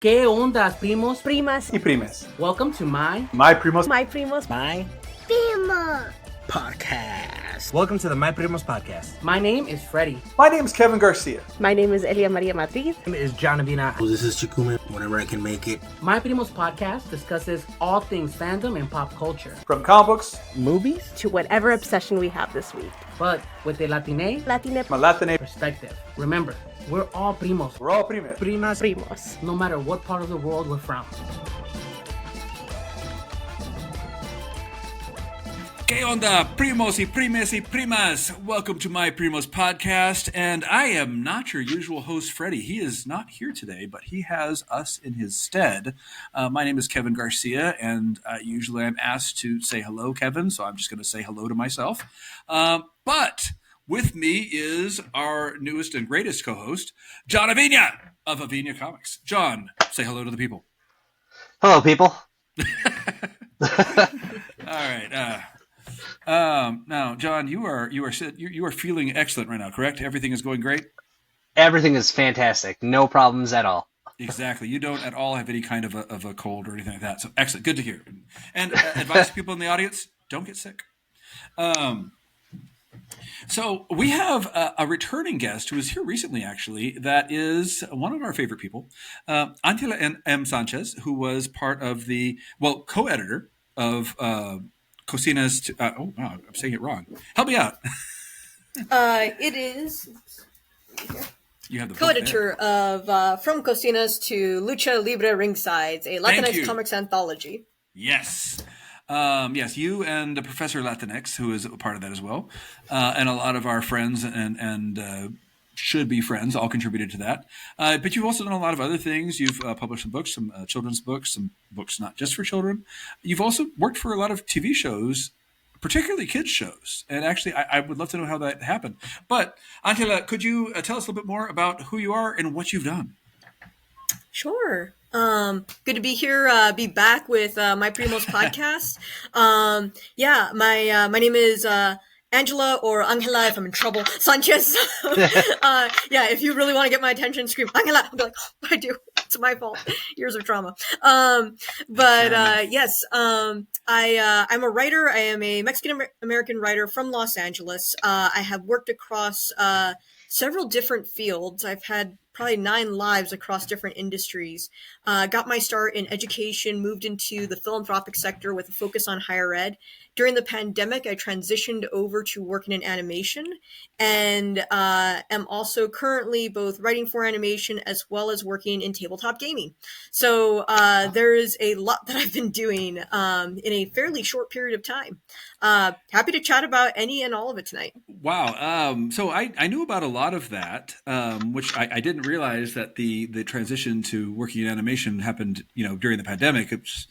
¿Qué onda, primos? Primas y primes. Welcome to My Primos Podcast. Welcome to the My Primos Podcast. My name is Freddie. My name is Kevin Garcia. My name is Elia Maria Matriz. My name is John Avina. This is Chikume, whenever I can make it. My Primos Podcast discusses all things fandom and pop culture, From comic books, Movies? To whatever obsession we have this week. but with a Latine Malatine, perspective. Remember, we're all primos, we're all primes. Primos. no matter what part of the world we're from. ¿Qué onda, primos y primes y primas? Welcome to My Primos Podcast, and I am not your usual host, Freddie. He is not here today, but he has us in his stead. My name is Kevin Garcia, and usually I'm asked to say hello, Kevin, so I'm just going to say hello to myself. But with me is our newest and greatest co-host, John Avina of Avina Comics. John, say hello to the people. Hello, people. All right. Now, John, you are feeling excellent right now, correct? Everything is going great? Everything is fantastic. No problems at all. Exactly. You don't at all have any kind of a cold or anything like that. So excellent. Good to hear. And advice to people in the audience, don't get sick. So we have a returning guest who was here recently, actually, that is one of our favorite people, Angela M. Sanchez, who was part of co-editor of Cocinas. Oh, wow, I'm saying it wrong. Help me out. It is You have the co-editor of From Cocinas to Lucha Libre Ringsides, a Latinx comics anthology. Yes. Yes, you and Professor Latinx, who is a part of that as well, and a lot of our friends and should be friends all contributed to that. But you've also done a lot of other things. You've published some books, some children's books, some books not just for children. You've also worked for a lot of TV shows, particularly kids shows. And actually, I would love to know how that happened. But Angela, could you tell us a little bit more about who you are and what you've done? Sure. Good to be here, be back with My Primos Podcast. My name is Angela, or Angela if I'm in trouble, Sanchez. If you really want to get my attention, scream Angela. I'll be like, oh, I do. It's my fault. Years of trauma. Yes, I'm a writer. I am a Mexican American writer from Los Angeles. I have worked across several different fields. I've had probably 9 lives across different industries. Got my start in education, moved into the philanthropic sector with a focus on higher ed. During the pandemic, I transitioned over to working in animation, and am also currently both writing for animation as well as working in tabletop gaming. So there is a lot that I've been doing in a fairly short period of time. Happy to chat about any and all of it tonight. Wow. So I knew about a lot of that, which I didn't realize that the transition to working in animation happened, during the pandemic. It's,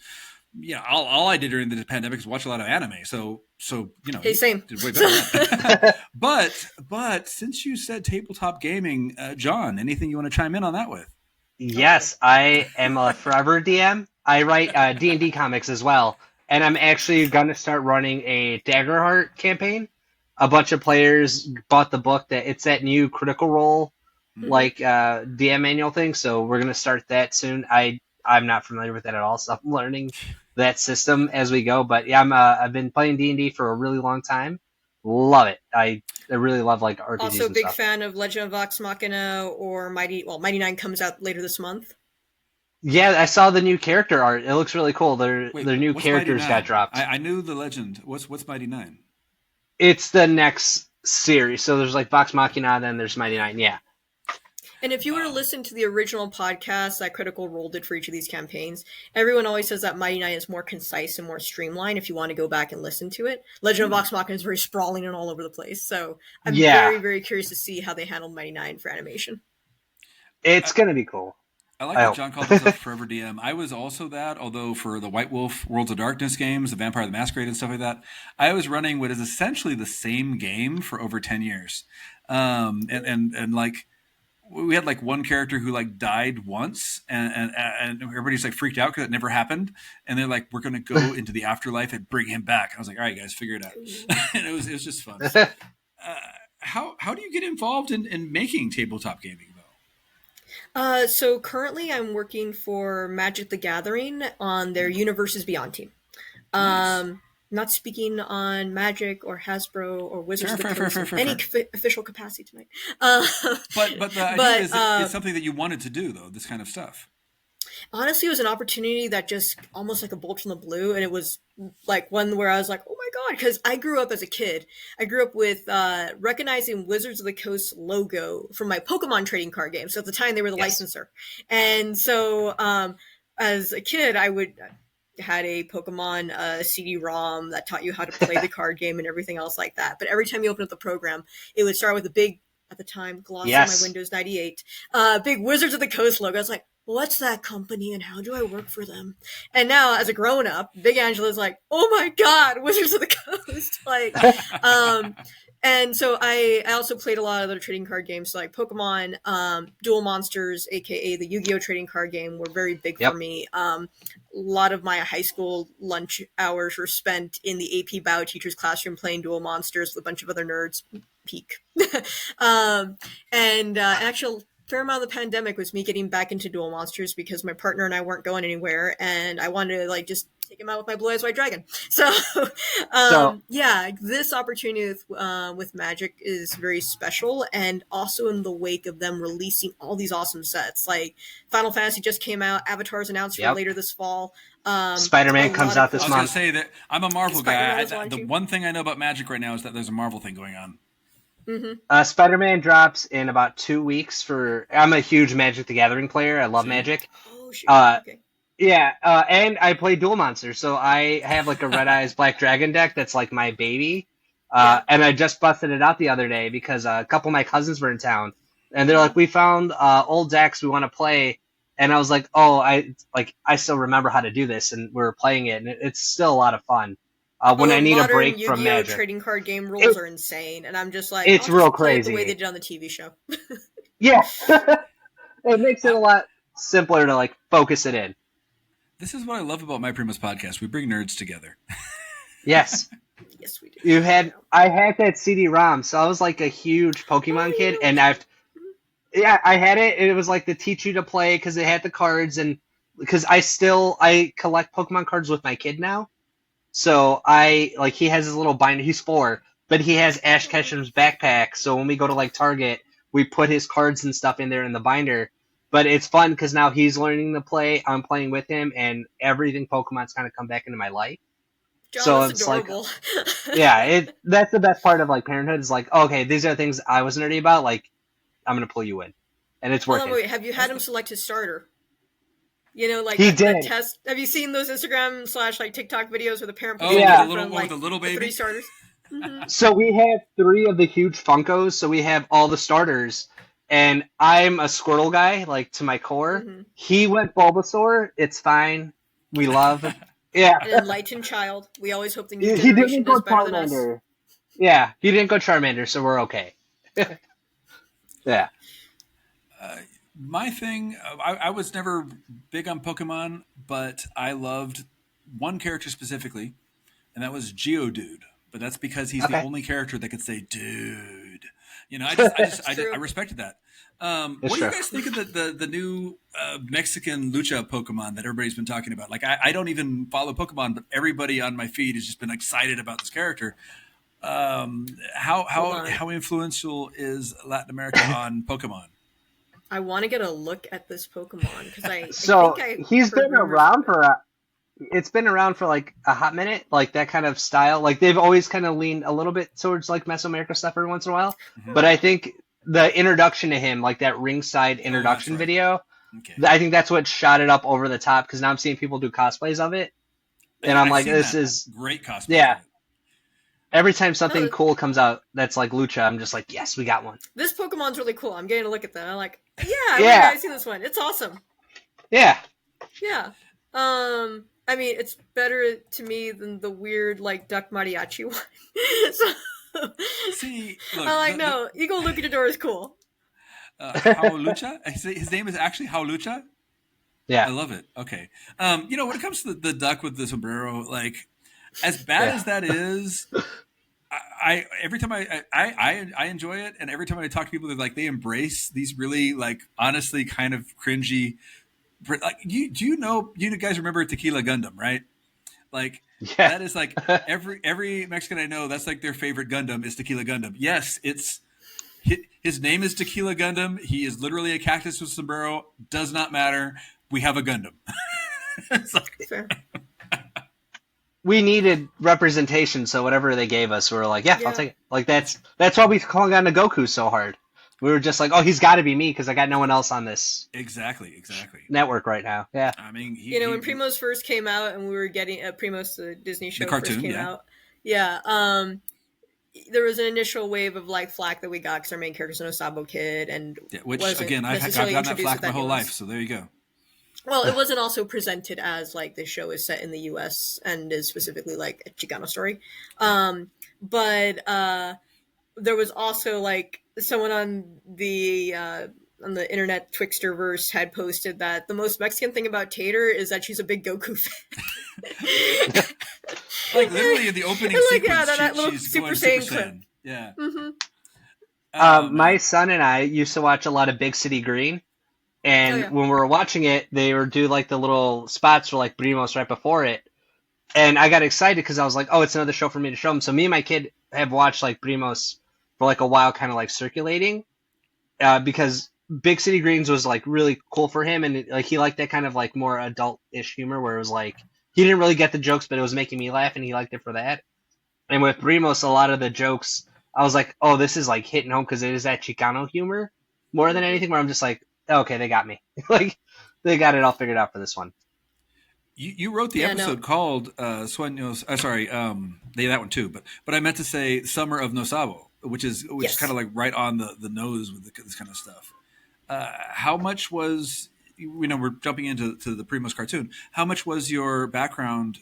all I did during the pandemic is watch a lot of anime. So Hey, same. Did way better. But since you said tabletop gaming, John, anything you want to chime in on that with? Yes, I am a forever DM. I write D&D comics as well. And I'm actually going to start running a Daggerheart campaign. A bunch of players bought the book. It's that new Critical Role DM manual thing. So we're going to start that soon. I'm not familiar with that at all, so I'm learning that system as we go. But yeah, I've been playing D&D for a really long time. Love it. I really love RPGs. Also, and big stuff. fan of Legend of Vox Machina or Mighty 9 comes out later this month. Yeah, I saw the new character art. It looks really cool. Their new characters got dropped. I knew the legend. What's Mighty 9? It's the next series. So there's Vox Machina, then there's Mighty 9. Yeah. And if you were to listen to the original podcast that Critical Role did for each of these campaigns, everyone always says that Mighty 9 is more concise and more streamlined if you want to go back and listen to it. Legend of Vox Machina is very sprawling and all over the place. So I'm very, very curious to see how they handled Mighty 9 for animation. It's going to be cool. I like that John called himself Forever DM. I was also that, although for the White Wolf Worlds of Darkness games, the Vampire the Masquerade and stuff like that, I was running what is essentially the same game for over 10 years. We had one character who died once, and everybody's freaked out because it never happened. And they're like, we're going to go into the afterlife and bring him back. I was like, all right, guys, figure it out. And it was just fun. How do you get involved in making tabletop gaming, though? So currently I'm working for Magic the Gathering on their Universes Beyond team. Nice. Not speaking on Magic or Hasbro or Wizards of the Coast in Fair. any official capacity tonight. But the idea is it's something that you wanted to do, though, this kind of stuff. Honestly, it was an opportunity that just almost like a bolt from the blue, and it was like one where I was like, "Oh my god!" Because I grew up as a kid. I grew up with recognizing Wizards of the Coast logo from my Pokemon trading card game. So at the time, they were the licensor, and so as a kid, I had a Pokemon CD-ROM that taught you how to play the card game and everything else like that. But every time you open up the program, it would start with a big, at the time, gloss on my Windows 98, big Wizards of the Coast logo. I was like, what's that company and how do I work for them? And now, as a grown-up, Big Angela's like, oh my god, Wizards of the Coast! Like, and so I also played a lot of other trading card games, like Pokemon, Duel Monsters, aka the Yu-Gi-Oh! Trading card game, were very big for me. A lot of my high school lunch hours were spent in the AP Bio teacher's classroom playing Duel Monsters with a bunch of other nerds. Peak. And actual fair amount of the pandemic was me getting back into Duel Monsters because my partner and I weren't going anywhere, and I wanted to like just take him out with my Blue Eyes White Dragon. So, yeah, this opportunity with Magic is very special, and also in the wake of them releasing all these awesome sets. Like Final Fantasy just came out, Avatar's announced for later this fall. Spider-Man comes out this month. I was going to say that I'm a Marvel guy. The one thing I know about Magic right now is that there's a Marvel thing going on. Mm-hmm. Spider-Man drops in about 2 weeks. I'm a huge Magic the Gathering player. I love Magic. Oh, shit. Okay. Yeah, and I play Duel Monsters, so I have like a Red Eyes Black Dragon deck that's like my baby. And I just busted it out the other day because a couple of my cousins were in town, and they're like, "We found old decks we want to play," and I was like, "Oh, I still remember how to do this," and we were playing it, and it's still a lot of fun. When I need a break Yu-Gi-Oh! From Magic, Trading card game rules are insane, and I'm just like, it's I'll real just play it crazy the way they did on the TV show. Yeah, it makes it a lot simpler to like focus it in. This is what I love about My Primos Podcast. We bring nerds together. Yes. Yes, we do. I had that CD-ROM, so I was like a huge Pokemon kid, and I had it, and it was like to teach you to play because it had the cards, and because I collect Pokemon cards with my kid now. So he has his little binder. He's 4, but he has Ash Ketchum's backpack. So when we go to like Target, we put his cards and stuff in there in the binder. But it's fun because now he's learning to play. I'm playing with him, and everything Pokemon's kind of come back into my life. John, so that's it's adorable. Like, that's the best part of like parenthood is like, okay, these are things I was nerdy about. Like, I'm gonna pull you in, and it's working. Wait, have you had him select his starter? You know, like he that did. test. Have you seen those Instagram / like TikTok videos where the parent puts the little baby 3 starters? Mm-hmm. So we have 3 of the huge Funkos. So we have all the starters, and I'm a Squirtle guy, like to my core. Mm-hmm. He went Bulbasaur. It's fine. We love. Yeah. An enlightened child. We always hope the new He generation didn't go does better than us. Charmander. Yeah, he didn't go Charmander, so we're okay. Yeah. My thing, I was never big on Pokemon, but I loved one character specifically, and that was Geodude. But that's because he's the only character that could say "dude." You know, I respected that. What do you guys think of the new Mexican lucha Pokemon that everybody's been talking about? Like, I don't even follow Pokemon, but everybody on my feed has just been excited about this character. How influential is Latin America on Pokemon? I want to get a look at this Pokemon because he's been around it's been around for like a hot minute, like that kind of style. Like they've always kind of leaned a little bit towards like Mesoamerica stuff every once in a while. Mm-hmm. But I think the introduction to him, like that ringside introduction video, I think that's what shot it up over the top because now I'm seeing people do cosplays of it. And I'm like, this is great cosplay. Yeah. Every time something cool comes out that's like lucha, I'm just like, yes, we got one. This Pokemon's really cool. I'm getting a look at that. I'm like, I've seen this one. It's awesome. Yeah. Yeah. I mean, it's better to me than the weird like duck mariachi one. See, look, I'm like, Eagle Luchador is cool. Howlucha? His name is actually Howlucha? Yeah. I love it. Okay. When it comes to the duck with the sombrero, like, as bad as that is, I every time I enjoy it, and every time I talk to people, they're like they embrace these really like honestly kind of cringy. Like you guys remember Tequila Gundam, right? Like Yeah. that is like every Mexican I know, that's like their favorite Gundam is Tequila Gundam. Yes, it's his name is Tequila Gundam. He is literally a cactus with sombrero. Does not matter. We have a Gundam. It's like, Fair. We needed representation, so whatever they gave us, we were like, yeah, Yeah. I'll take it. Like that's why we clung on to Goku so hard. We were just like, oh, he's got to be me because I got no one else on this exactly. network right now. Yeah. I mean, When Primos first came out and we were getting Primos, the Disney show, The cartoon, first came yeah. out. Yeah. There was an initial wave of like flack that we got because our main character's an Osabo kid, and which wasn't again, I've necessarily gotten that introduced flack with my whole nuance. life. So there you go. Well, it wasn't also presented as like the show is set in the U.S. and is specifically like a Chicano story. But there was also like someone on the internet Twixterverse had posted that the most Mexican thing about Tater is that she's a big Goku fan. Like literally in the opening Like, sequence, yeah, that little she's Super going Saiyan Super clip. Saiyan. Yeah. Mm-hmm. My son and I used to watch a lot of Big City Green, and Oh, yeah. when we were watching it, they would do like the little spots for like Primos right before it, and I got excited because I was like, oh, it's another show for me to show him. So me and my kid have watched like Primos for like a while, kind of like circulating, because Big City Greens was like really cool for him, and like he liked that kind of like more adult-ish humor where it was like he didn't really get the jokes, but it was making me laugh, and he liked it for that. And with Primos, a lot of the jokes, I was like, oh, this is like hitting home because it is that Chicano humor more than anything. Where I'm just like, oh, okay, they got me. Like they got it all figured out for this one. You wrote the episode called Sueños. Sorry, that one too. But I meant to say Summer of No Sabo, which is Yes. kind of like right on the nose with this kind of stuff. How much was we're jumping into the Primos cartoon? How much was your background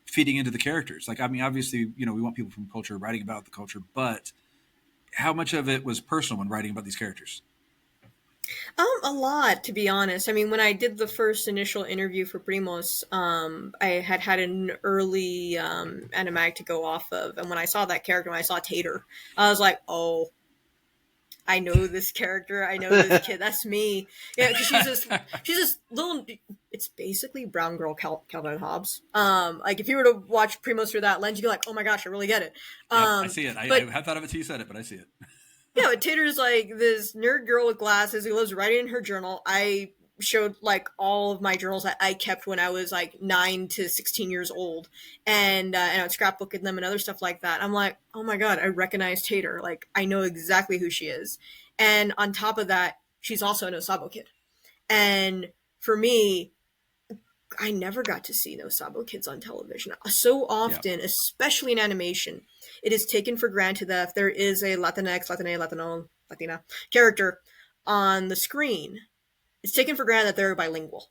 feeding into the characters? Like, I mean, obviously, we want people from culture writing about the culture, but how much of it was personal when writing about these characters? A lot, to be honest. I mean, when I did the first initial interview for Primos, I had an early animatic to go off of, and when I saw that character, when I saw Tater, I was like, oh, I know this character. I know this kid. That's me. Yeah, because she's this little. It's basically brown girl Calvin and Hobbes. Like if you were to watch Primos through that lens, you'd be like, oh my gosh, I really get it. I see it. I have thought of it till you said it, but I see it. Yeah, but Tater's like this nerd girl with glasses who loves writing in her journal. I showed like all of my journals that I kept when I was like 9 to 16 years old, and I would scrapbook in them and other stuff like that. I'm like, oh my god, I recognize Tater. Like I know exactly who she is. And on top of that, she's also an Osabo kid. And for me, I never got to see Osabo kids on television. So often, especially in animation, it is taken for granted that if there is a Latinx, Latina character on the screen, it's taken for granted that they're bilingual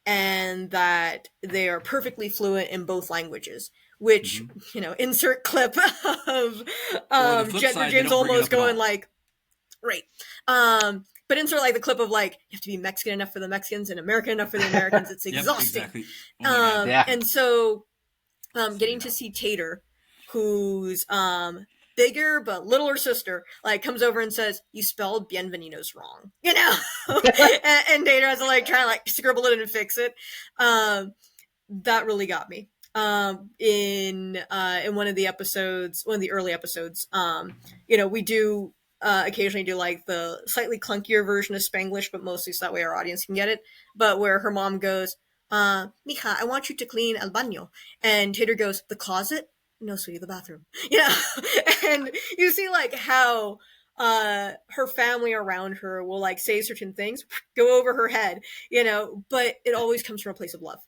and that they are perfectly fluent in both languages. Which, insert clip of James almost going like, right. But insert like the clip of like, you have to be Mexican enough for the Mexicans and American enough for the Americans. It's exhausting. Exactly. Oh Yeah. And so getting to see Tater, who's bigger but littler sister, like comes over and says, you spelled bienvenidos wrong, and Tater has to like try to like scribble it and fix it. That really got me. In one of the episodes, one of the early episodes, we do occasionally do like the slightly clunkier version of Spanglish, but mostly so that way our audience can get it. But where her mom goes, Mija, I want you to clean el baño. And Tater goes, the closet? No, sweetie, the bathroom. And you see like how her family around her will like say certain things, go over her head, but it always comes from a place of love.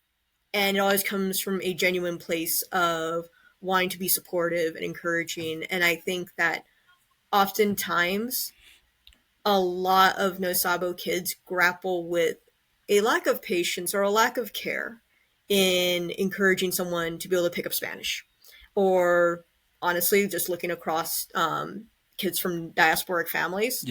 And it always comes from a genuine place of wanting to be supportive and encouraging. And I think that oftentimes a lot of Nosabo kids grapple with a lack of patience or a lack of care in encouraging someone to be able to pick up Spanish, or honestly, just looking across kids from diasporic families,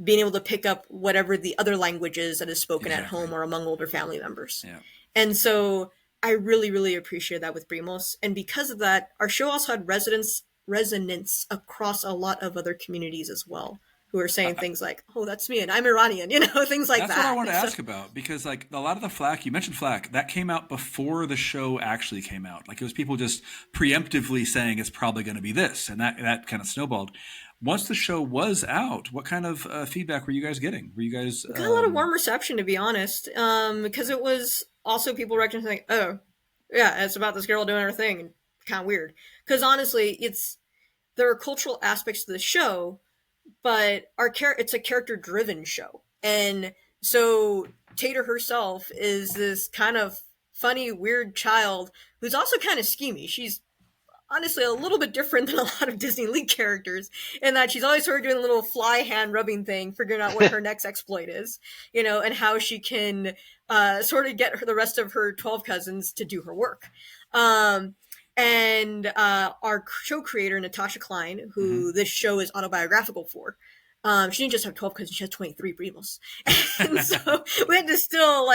being able to pick up whatever the other language is that is spoken at home or among older family members. Yeah. And so I really, really appreciate that with Primos. And because of that, our show also had residents resonance across a lot of other communities as well, who are saying things like, "Oh, that's me, and I'm Iranian," things like that. That's what I want to ask about, because like a lot of the flack, you mentioned flack, that came out before the show actually came out. Like it was people just preemptively saying it's probably going to be this, and that kind of snowballed. Once the show was out, what kind of feedback were you guys getting? Were you guys got a lot of warm reception, to be honest, because it was also people recognizing, "Oh, yeah, it's about this girl doing her thing," and kind of weird. Because honestly, there are cultural aspects to the show, but it's a character-driven show, and so Tater herself is this kind of funny, weird child who's also kind of schemy. She's honestly a little bit different than a lot of Disney League characters in that she's always sort of doing a little fly hand rubbing thing, figuring out what her next exploit is, and how she can sort of get the rest of her 12 cousins to do her work. And our show creator, Natasha Klein, who this show is autobiographical for, she didn't just have 12 cousins, she has 23 primos. And so we had to still,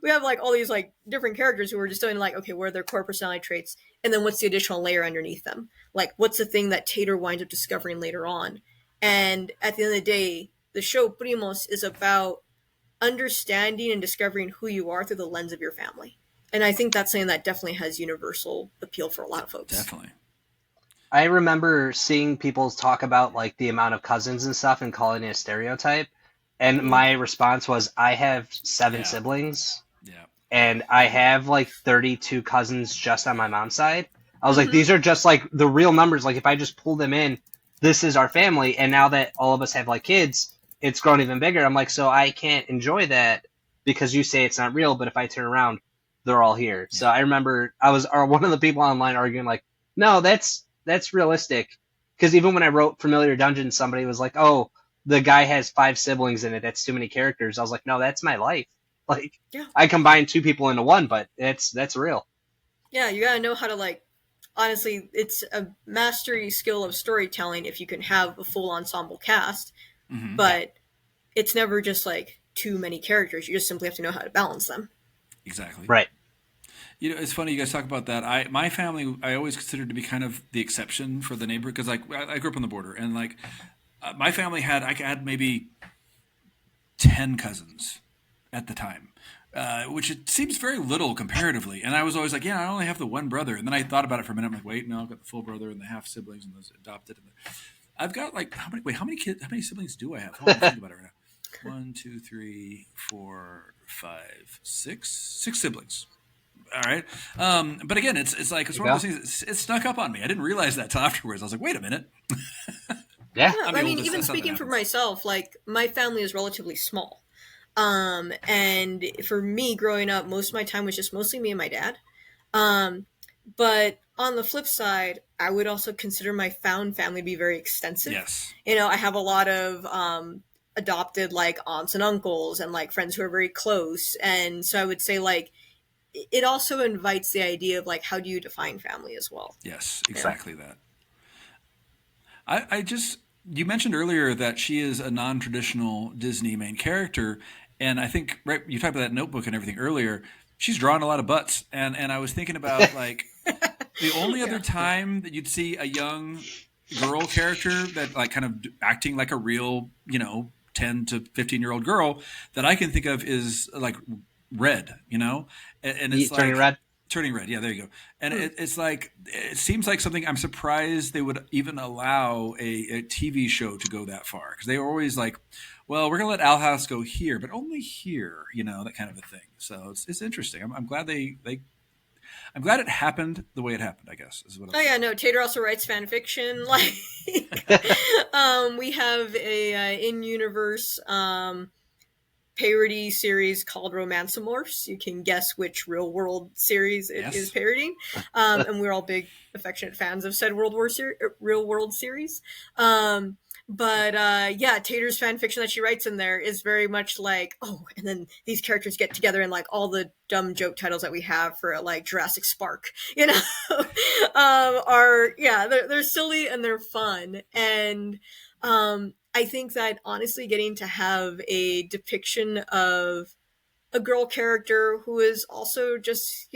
we have, all these, different characters who were just doing, okay, what are their core personality traits? And then what's the additional layer underneath them? What's the thing that Tater winds up discovering later on? And at the end of the day, the show Primos is about understanding and discovering who you are through the lens of your family. And I think that's something that definitely has universal appeal for a lot of folks. Definitely. I remember seeing people talk about the amount of cousins and stuff and calling it a stereotype. And my response was, I have 7 siblings. Yeah. And I have 32 cousins just on my mom's side. I was like, these are just the real numbers. If I just pull them in, this is our family. And now that all of us have kids, it's grown even bigger. I'm like, so I can't enjoy that because you say it's not real. But if I turn around, they're all here. Yeah. So I remember I was one of the people online arguing no, that's realistic. Because even when I wrote Familiar Dungeon, somebody was like, oh, the guy has 5 siblings in it. That's too many characters. I was like, no, that's my life. I combined 2 people into one, but that's real. Yeah, you gotta know how to honestly, it's a mastery skill of storytelling if you can have a full ensemble cast, but it's never just too many characters. You just simply have to know how to balance them. Exactly. Right. It's funny you guys talk about that. My family, I always considered to be kind of the exception for the neighborhood, because I grew up on the border, and my family I had maybe 10 cousins at the time, which it seems very little comparatively. And I was always I only have the one brother. And then I thought about it for a minute. I'm like, wait, no, I've got the full brother and the half siblings and those adopted. I've got how many siblings do I have? Hold on, think about it right now. 1, 2, 3, 4, 5, 6 siblings. All right. But again, it's one of those things. It snuck up on me. I didn't realize that till afterwards. I was like, wait a minute. Yeah. I mean, even speaking for myself, my family is relatively small. And for me growing up, most of my time was just mostly me and my dad. But on the flip side, I would also consider my found family to be very extensive. Yes. I have a lot of, adopted aunts and uncles and friends who are very close. And so I would say it also invites the idea of how do you define family as well. Yes, exactly that. You mentioned earlier that she is a non-traditional Disney main character, and I think you talked about that notebook and everything earlier. She's drawn a lot of butts, and I was thinking about the only other time that you'd see a young girl character that kind of acting like a real 10 to 15-year-old girl that I can think of is Red, and it's Turning Red. Yeah, there you go. And it's it seems like something, I'm surprised they would even allow a TV show to go that far, because they were always well, we're going to let Al House go here, but only here, that kind of a thing. So it's interesting. I'm glad I'm glad it happened the way it happened, I guess, is what I'm saying. Yeah, no, Tater also writes fan fiction. We have a in-universe parody series called Romancemorphs. You can guess which real world series it is parodying. And we're all big affectionate fans of said real world series. But Tater's fan fiction that she writes in there is very much and then these characters get together and all the dumb joke titles that we have for Jurassic Spark, they're silly and they're fun. And I think that honestly getting to have a depiction of a girl character who is also just,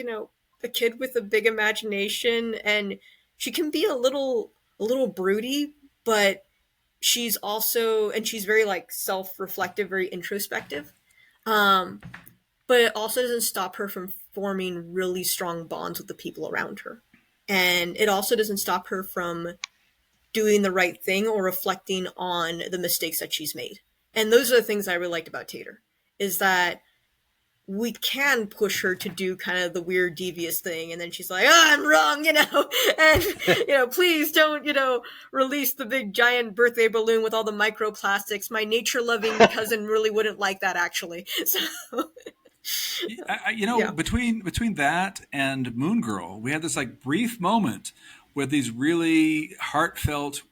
a kid with a big imagination, and she can be a little a little broody, but she's very like self-reflective, very introspective. But it also doesn't stop her from forming really strong bonds with the people around her. And it also doesn't stop her from doing the right thing or reflecting on the mistakes that she's made. And those are the things I really liked about Tater, is that we can push her to do kind of the weird, devious thing. And then she's like, I'm wrong, and, please don't, release the big giant birthday balloon with all the microplastics. My nature-loving cousin really wouldn't like that, actually. So, between that and Moon Girl, we had this like brief moment with these really heartfelt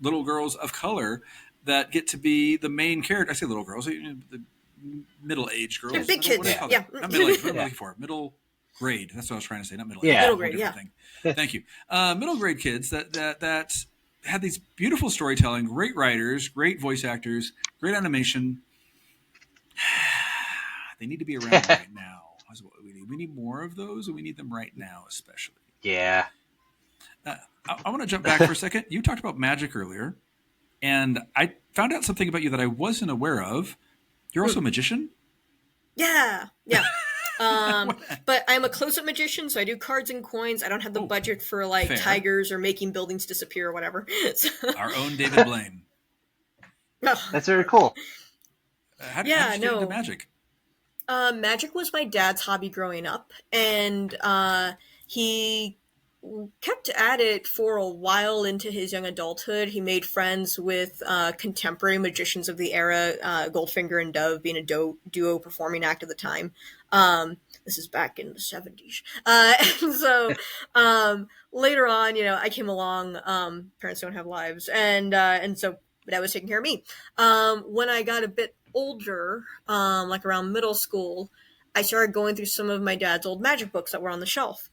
little girls of color that get to be the main character. I say little girls, the middle-aged girls. They're big kids. Yeah. Not middle-aged. What am I looking for? Middle grade. That's what I was trying to say. Not middle-aged. Yeah. Middle grade, yeah. Thing. Thank you. Middle grade kids that had these beautiful storytelling, great writers, great voice actors, great animation. They need to be around right now. That's what we need. We need more of those, and we need them right now, especially. Yeah. I want to jump back for a second. You talked about magic earlier, and I found out something about you that I wasn't aware of. You're also a magician? Yeah. But I'm a close-up magician, so I do cards and coins. I don't have the budget for like fair. Tigers or making buildings disappear or whatever. So. Our own David Blaine. That's very cool. How did you get into magic? Magic was my dad's hobby growing up, and he kept at it for a while into his young adulthood. He made friends with contemporary magicians of the era, Goldfinger and Dove being a duo performing act of the time. This is back in the 70s. And so later on, I came along. Parents don't have lives. And so Dad was taking care of me. When I got a bit older, like around middle school, I started going through some of my dad's old magic books that were on the shelf.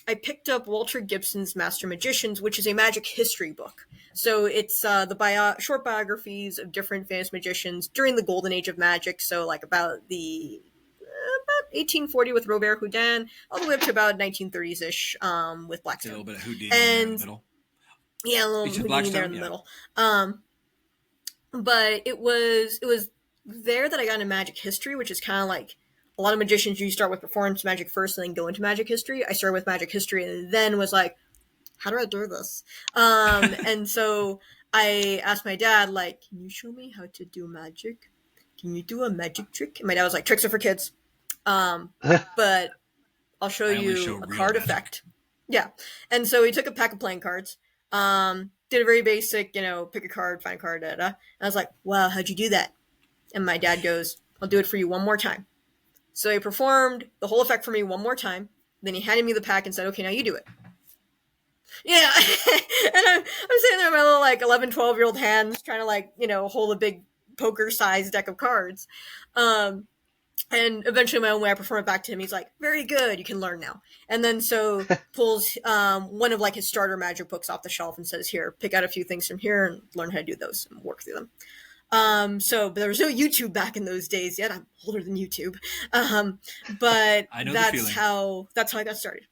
I picked up Walter Gibson's Master Magicians, which is a magic history book. So it's the short biographies of different famous magicians during the golden age of magic. So like about 1840 with Robert Houdin, all the way up to about 1930s-ish with Blackstone. A little bit of Houdini there in the middle. Yeah, a little Houdini there in the middle. But it was there that I got into magic history, which is kind of like a lot of magicians, you start with performance magic first and then go into magic history. I started with magic history and then was like, how do I do this? And so I asked my dad, like, can you show me how to do magic? Can you do a magic trick? And my dad was like, tricks are for kids. But I'll show you a card effect. Yeah. And so he took a pack of playing cards, did a very basic, pick a card, find a card, And I was like, wow, how'd you do that? And my dad goes, I'll do it for you one more time. So he performed the whole effect for me one more time. Then he handed me the pack and said, okay, now you do it. Yeah. And I'm sitting there with my little 11, 12-year-old hands trying to hold a big poker-sized deck of cards. And eventually my own way I perform it back to him. He's like, very good. You can learn now. And then so pulls one of his starter magic books off the shelf and says, here, pick out a few things from here and learn how to do those and work through them. But there was no YouTube back in those days yet. I'm older than YouTube. But I know that's how I got started.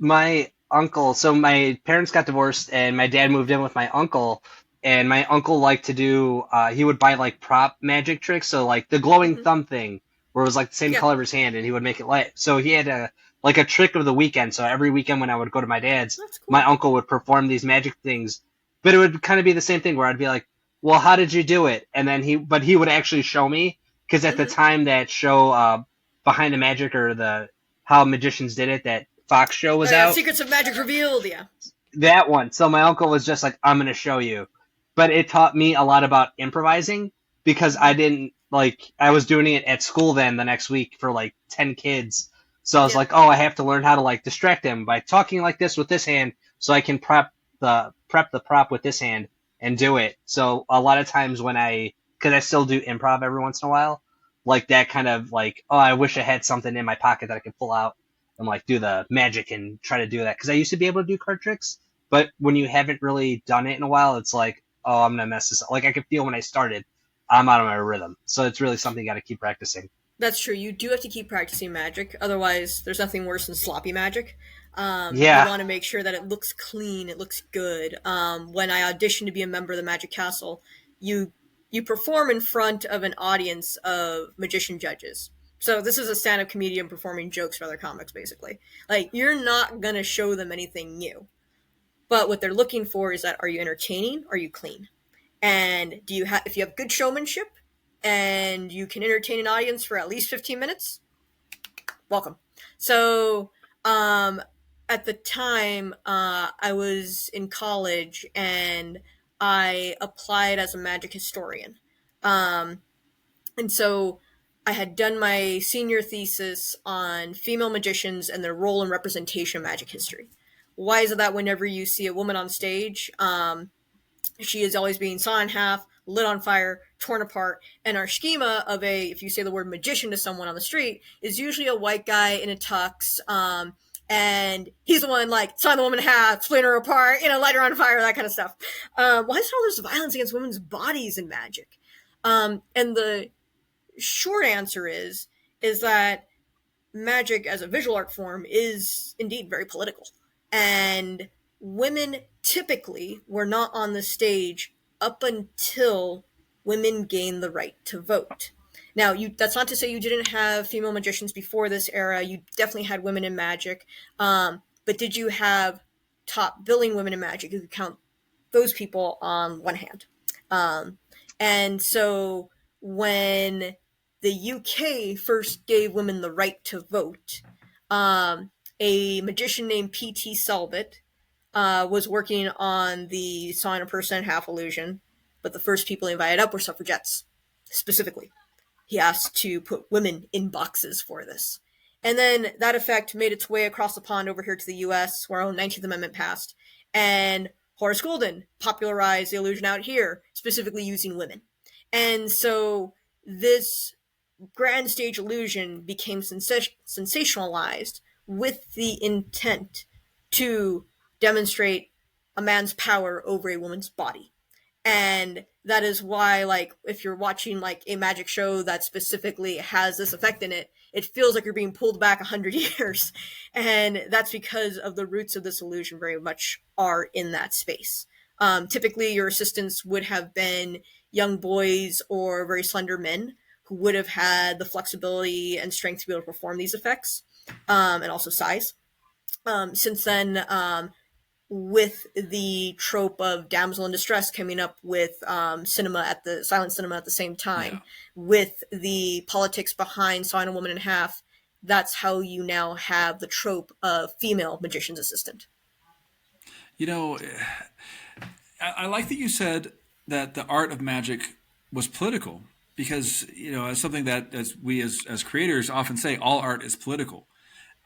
My uncle, so my parents got divorced and my dad moved in with my uncle, and my uncle liked to do, he would buy prop magic tricks. So the glowing thumb thing where it was the same color of his hand and he would make it light. So he had a trick of the weekend. So every weekend when I would go to my dad's, cool. My uncle would perform these magic things, but it would kind of be the same thing where I'd be like, well, how did you do it? And then he would actually show me, because at the time that show, Behind the Magic or How Magicians Did It, that Fox show was out. Secrets of Magic Revealed, yeah. That one. So my uncle was just like, I'm going to show you. But it taught me a lot about improvising, because I didn't, I was doing it at school then the next week for 10 kids. So I was like, oh, I have to learn how to distract them by talking like this with this hand so I can prep the prop with this hand and do it. So a lot of times because I still do improv every once in a while, that kind of oh, I wish I had something in my pocket that I could pull out and do the magic and try to do that. Because I used to be able to do card tricks, but when you haven't really done it in a while, it's oh, I'm going to mess this up. I could feel when I started, I'm out of my rhythm. So it's really something you got to keep practicing. That's true. You do have to keep practicing magic. Otherwise, there's nothing worse than sloppy magic. Yeah. You want to make sure that it looks clean, it looks good. When I auditioned to be a member of the Magic Castle, you perform in front of an audience of magician judges. So this is a stand-up comedian performing jokes for other comics, basically. Like, you're not going to show them anything new. But what they're looking for is that, are you entertaining? Are you clean? And if you have good showmanship and you can entertain an audience for at least 15 minutes, welcome. So at the time, I was in college and I applied as a magic historian. And so I had done my senior thesis on female magicians and their role in representation of magic history. Why is it that whenever you see a woman on stage, she is always being sawn in half, lit on fire, torn apart, and our schema of if you say the word magician to someone on the street, is usually a white guy in a tux, and he's the one like sawing the woman in half, splitting her apart, light her on fire, that kind of stuff. Why is all this violence against women's bodies in magic? And the short answer is that magic as a visual art form is indeed very political. And women typically were not on the stage up until women gained the right to vote. Now, that's not to say you didn't have female magicians before this era. You definitely had women in magic. But did you have top billing women in magic? You could count those people on one hand. And so when the UK first gave women the right to vote, a magician named P.T. Selbit was working on the sawing a person in half illusion, but the first people he invited up were suffragettes, specifically. He asked to put women in boxes for this. And then that effect made its way across the pond over here to the U.S., where our own 19th Amendment passed, and Horace Golden popularized the illusion out here, specifically using women. And so this grand stage illusion became sensationalized with the intent to demonstrate a man's power over a woman's body. And that is why, like, if you're watching like a magic show that specifically has this effect in it, it feels like you're being pulled back 100 years. And that's because of the roots of this illusion very much are in that space. Typically your assistants would have been young boys or very slender men who would have had the flexibility and strength to be able to perform these effects, and also size. Since then, with the trope of damsel in distress coming up with silent cinema at the same time, with the politics behind sawing a woman in half, that's how you now have the trope of female magician's assistant. I like that you said that the art of magic was political, because it's something that as we as creators often say, all art is political.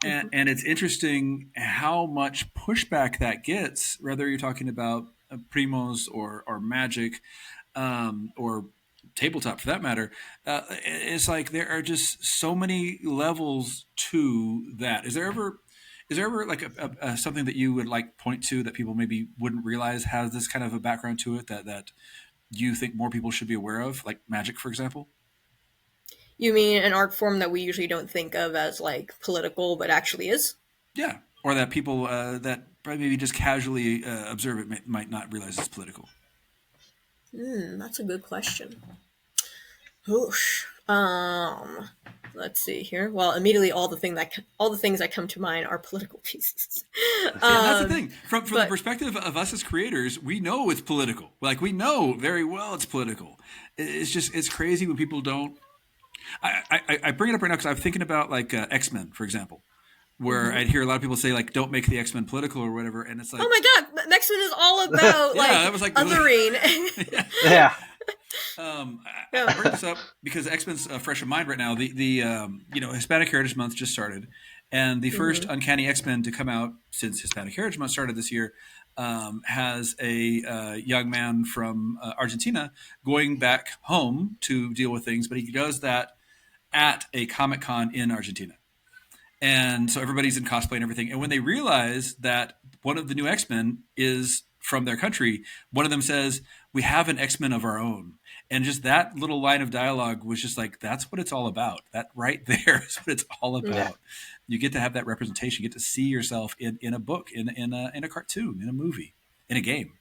And it's interesting how much pushback that gets, whether you're talking about primos or magic, or tabletop for that matter. It's like there are just so many levels to that. Is there ever like a something that you would like point to that people maybe wouldn't realize has this kind of a background to it that you think more people should be aware of, like magic, for example? You mean an art form that we usually don't think of as like political, but actually is? Yeah. Or that people that probably maybe just casually observe it might not realize it's political. That's a good question. Oosh. Let's see here. Well, immediately all the things that come to mind are political pieces. That's the thing. From the perspective of us as creators, we know it's political. Like, we know very well it's political. It's crazy when people don't. I bring it up right now because I'm thinking about like X-Men, for example, where I'd hear a lot of people say like, don't make the X-Men political or whatever. And it's like, oh my God, X-Men is all about that was like othering. Yeah. I bring this up because X-Men's fresh in mind right now. The Hispanic Heritage Month just started, and the first Uncanny X-Men to come out since Hispanic Heritage Month started this year has a young man from Argentina going back home to deal with things, but he does that at a Comic-Con in Argentina. And so everybody's in cosplay and everything. And when they realize that one of the new X-Men is from their country, one of them says, we have an X-Men of our own. And just that little line of dialogue was just like, that's what it's all about. That right there is what it's all about. Yeah. You get to have that representation. You get to see yourself in a book, in a cartoon, in a movie, in a game.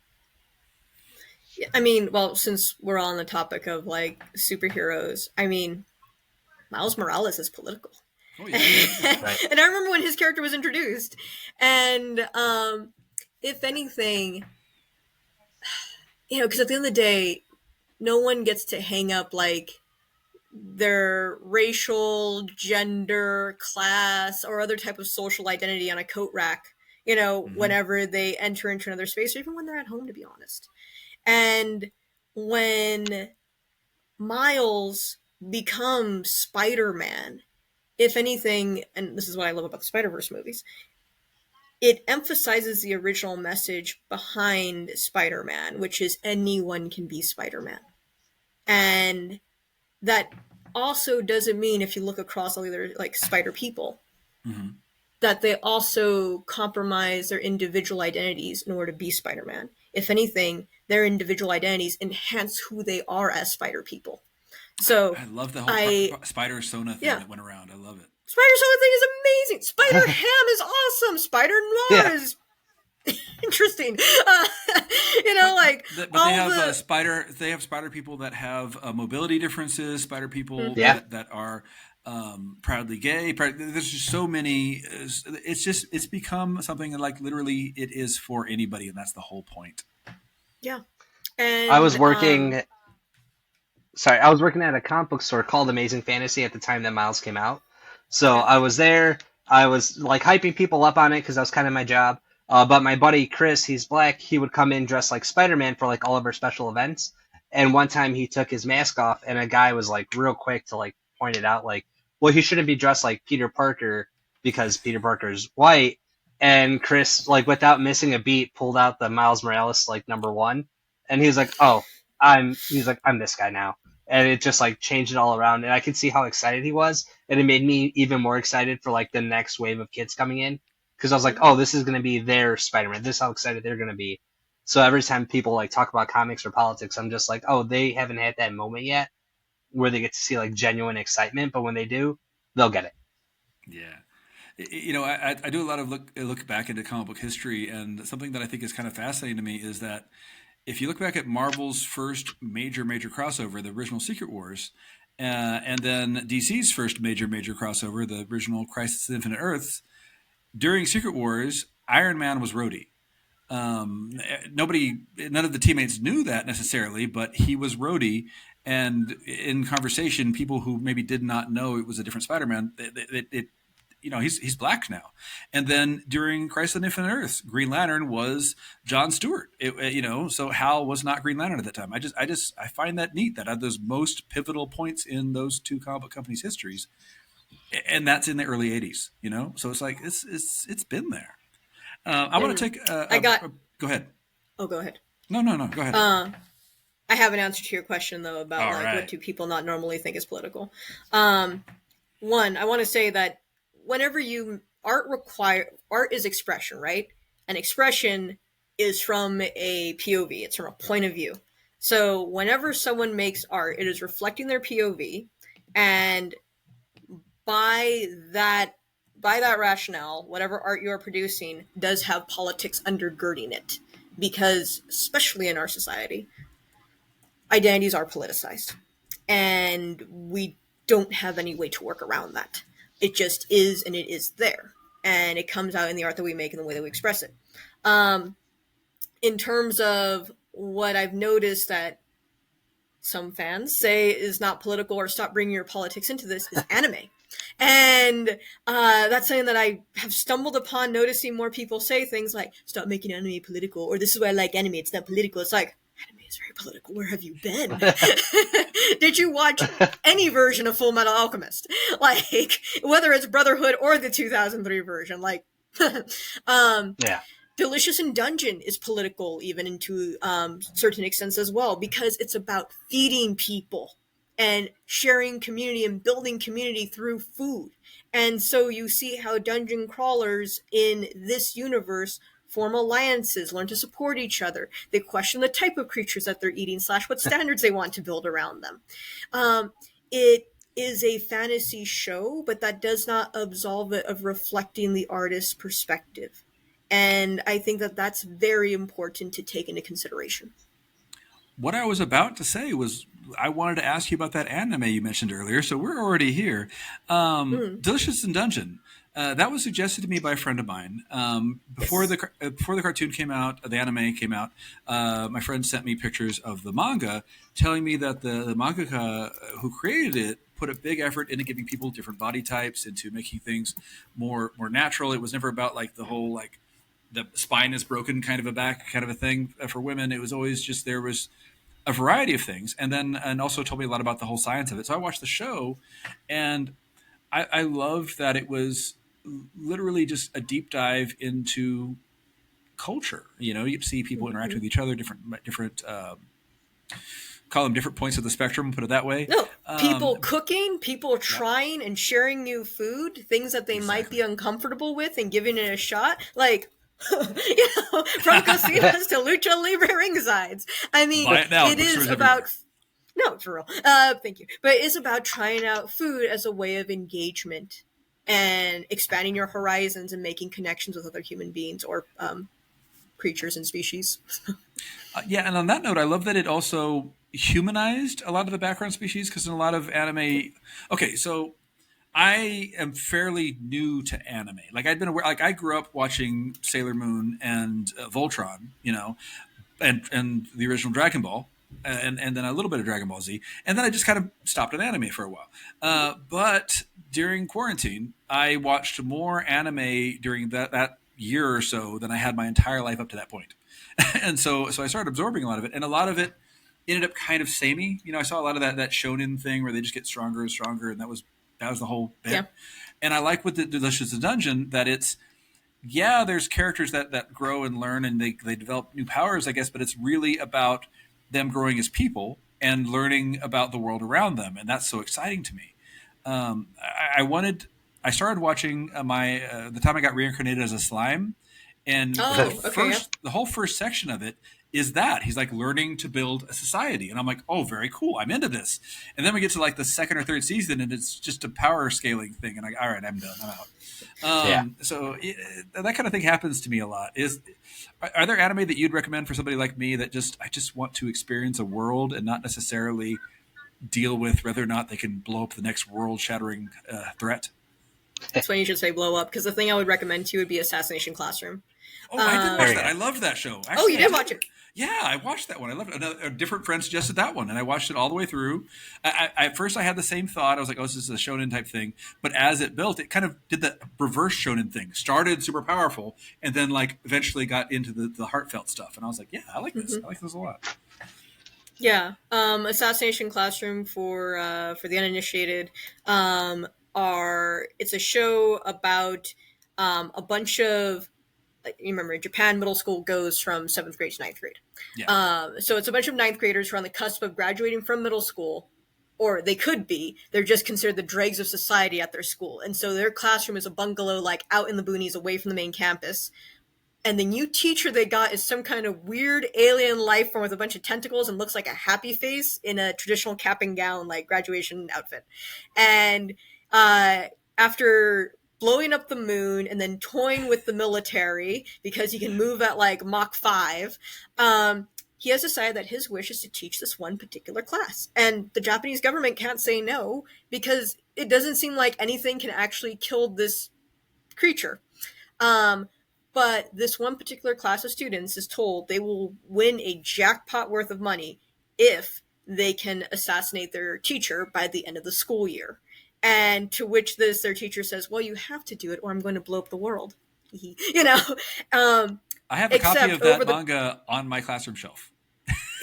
I mean, well, since we're on the topic of like superheroes, I mean, Miles Morales is political. Oh, yeah. Right. And I remember when his character was introduced, and if anything, because at the end of the day, no one gets to hang up like their racial, gender, class, or other type of social identity on a coat rack, whenever they enter into another space, or even when they're at home, to be honest. And when Miles becomes Spider-Man, if anything, and this is what I love about the Spider-Verse movies, it emphasizes the original message behind Spider-Man, which is anyone can be Spider-Man. And that also doesn't mean, if you look across all the other like spider people, that they also compromise their individual identities in order to be Spider-Man. If anything, their individual identities enhance who they are as spider people. So I love the whole Spider Sona thing that went around. I love it. Spider Sona thing is amazing. Spider Ham is awesome. Spider Noir is interesting. But they have spider. They have spider people that have mobility differences. Spider people that are proudly gay. There's just so many. It's become something that, like, literally it is for anybody, and that's the whole point. Yeah. And I was working. I was working at a comic book store called Amazing Fantasy at the time that Miles came out. So I was there. I was like hyping people up on it because that was kind of my job. But my buddy Chris, he's black. He would come in dressed like Spider-Man for like all of our special events. And one time he took his mask off, and a guy was like real quick to like point it out, like, well, he shouldn't be dressed like Peter Parker because Peter Parker's white. And Chris, like without missing a beat, pulled out the Miles Morales like #1, and he was like, "Oh, I'm this guy now." And it just like changed it all around, and I could see how excited he was, and it made me even more excited for like the next wave of kids coming in, because I was like, "Oh, this is gonna be their Spider-Man. This is how excited they're gonna be." So every time people like talk about comics or politics, I'm just like, "Oh, they haven't had that moment yet where they get to see like genuine excitement, but when they do, they'll get it." Yeah. I do a lot of look back into comic book history, and something that I think is kind of fascinating to me is that if you look back at Marvel's first major crossover, the original Secret Wars, and then DC's first major crossover, the original Crisis on Infinite Earths, during Secret Wars, Iron Man was Rhodey. None of the teammates knew that necessarily, but he was Rhodey. And in conversation, people who maybe did not know it was a different Spider-Man, he's black now. And then during Crisis on Infinite Earths, Green Lantern was Jon Stewart. So Hal was not Green Lantern at that time. I find that neat that at those most pivotal points in those two comic book companies' histories, and that's in the early '80s. So it's like it's been there. I want to take. Go ahead. Oh, go ahead. No. Go ahead. I have an answer to your question though about what do people not normally think is political. One, I want to say that whenever art is expression, right? And expression is from a POV. It's from a point of view. So whenever someone makes art, it is reflecting their POV, and by that rationale, whatever art you are producing does have politics undergirding it, because especially in our society, identities are politicized, and we don't have any way to work around that. It just is, and it is there. And it comes out in the art that we make and the way that we express it. In terms of what I've noticed that some fans say is not political or stop bringing your politics into this is anime. And that's something that I have stumbled upon, noticing more people say things like, stop making anime political, or this is why I like anime, it's not political. It's like, anime is very political. Where have you been? Did you watch any version of Full Metal Alchemist? Like, whether it's Brotherhood or the 2003 version, like, Delicious in Dungeon is political, even into certain extents as well, because it's about feeding people and sharing community and building community through food. And so you see how dungeon crawlers in this universe form alliances, learn to support each other. They question the type of creatures that they're eating / what standards they want to build around them. It is a fantasy show, but that does not absolve it of reflecting the artist's perspective. And I think that that's very important to take into consideration. What I was about to say was I wanted to ask you about that anime you mentioned earlier, so we're already here. Delicious in Dungeon. That was suggested to me by a friend of mine. Before the cartoon came out, the anime came out, my friend sent me pictures of the manga, telling me that the mangaka who created it put a big effort into giving people different body types, into making things more natural. It was never about like the whole like the spine is broken kind of a back kind of a thing for women. It was always just there was a variety of things, and also told me a lot about the whole science of it. So I watched the show, and I loved that it was literally just a deep dive into culture. You know, you see people interact with each other, different call them different points of the spectrum, put it that way. No, people cooking, people trying and sharing new food, things that they might be uncomfortable with, and giving it a shot. Like, you know, from cocinas to lucha libre ringsides. I mean, it is about no, for real. Thank you. But it's about trying out food as a way of engagement and expanding your horizons and making connections with other human beings or creatures and species. Yeah, and on that note, I love that it also humanized a lot of the background species, because in a lot of anime, okay, so I am fairly new to anime. Like I'd been aware, like I grew up watching Sailor Moon and Voltron, you know, and the original Dragon Ball, and then a little bit of Dragon Ball Z, and then I just kind of stopped at anime for a while. But during quarantine, I watched more anime during that year or so than I had my entire life up to that point. And so I started absorbing a lot of it, and a lot of it ended up kind of samey. You know, I saw a lot of that shonen thing where they just get stronger and stronger, and that was the whole bit. Yeah. And I like with the Delicious Dungeon that it's, yeah, there's characters that grow and learn and they develop new powers, I guess, but it's really about them growing as people and learning about the world around them. And that's so exciting to me. I started watching the time I got reincarnated as a slime. And the whole first section of it is that he's like learning to build a society, and I'm like, oh, very cool, I'm into this. And then we get to like the second or third season, and it's just a power scaling thing, and all right, I'm done, I'm out. So that kind of thing happens to me a lot. Are there anime that you'd recommend for somebody like me that I just want to experience a world and not necessarily deal with whether or not they can blow up the next world-shattering threat? That's when you should say blow up, because the thing I would recommend to you would be Assassination Classroom. Oh, I did watch that. I loved that show. Actually, you did watch it? Yeah, I watched that one. I loved it. A different friend suggested that one, and I watched it all the way through. At first, I had the same thought. I was like, oh, this is a shonen type thing. But as it built, it kind of did the reverse shonen thing. Started super powerful, and then like eventually got into the heartfelt stuff. And I was like, yeah, I like this. I like this a lot. Yeah. Assassination Classroom for the uninitiated it's a show about a bunch of, you remember, in Japan, middle school goes from 7th grade to 9th grade. Yeah. So it's a bunch of 9th graders who are on the cusp of graduating from middle school, or they could be. They're just considered the dregs of society at their school. And so their classroom is a bungalow, like out in the boonies away from the main campus. And the new teacher they got is some kind of weird alien life form with a bunch of tentacles and looks like a happy face in a traditional cap and gown, like graduation outfit. And after blowing up the moon and then toying with the military because he can move at like Mach 5, he has decided that his wish is to teach this one particular class. And the Japanese government can't say no, because it doesn't seem like anything can actually kill this creature. But this one particular class of students is told they will win a jackpot worth of money if they can assassinate their teacher by the end of the school year. And to which their teacher says, well, you have to do it or I'm going to blow up the world. You know? I have a copy of that manga on my classroom shelf.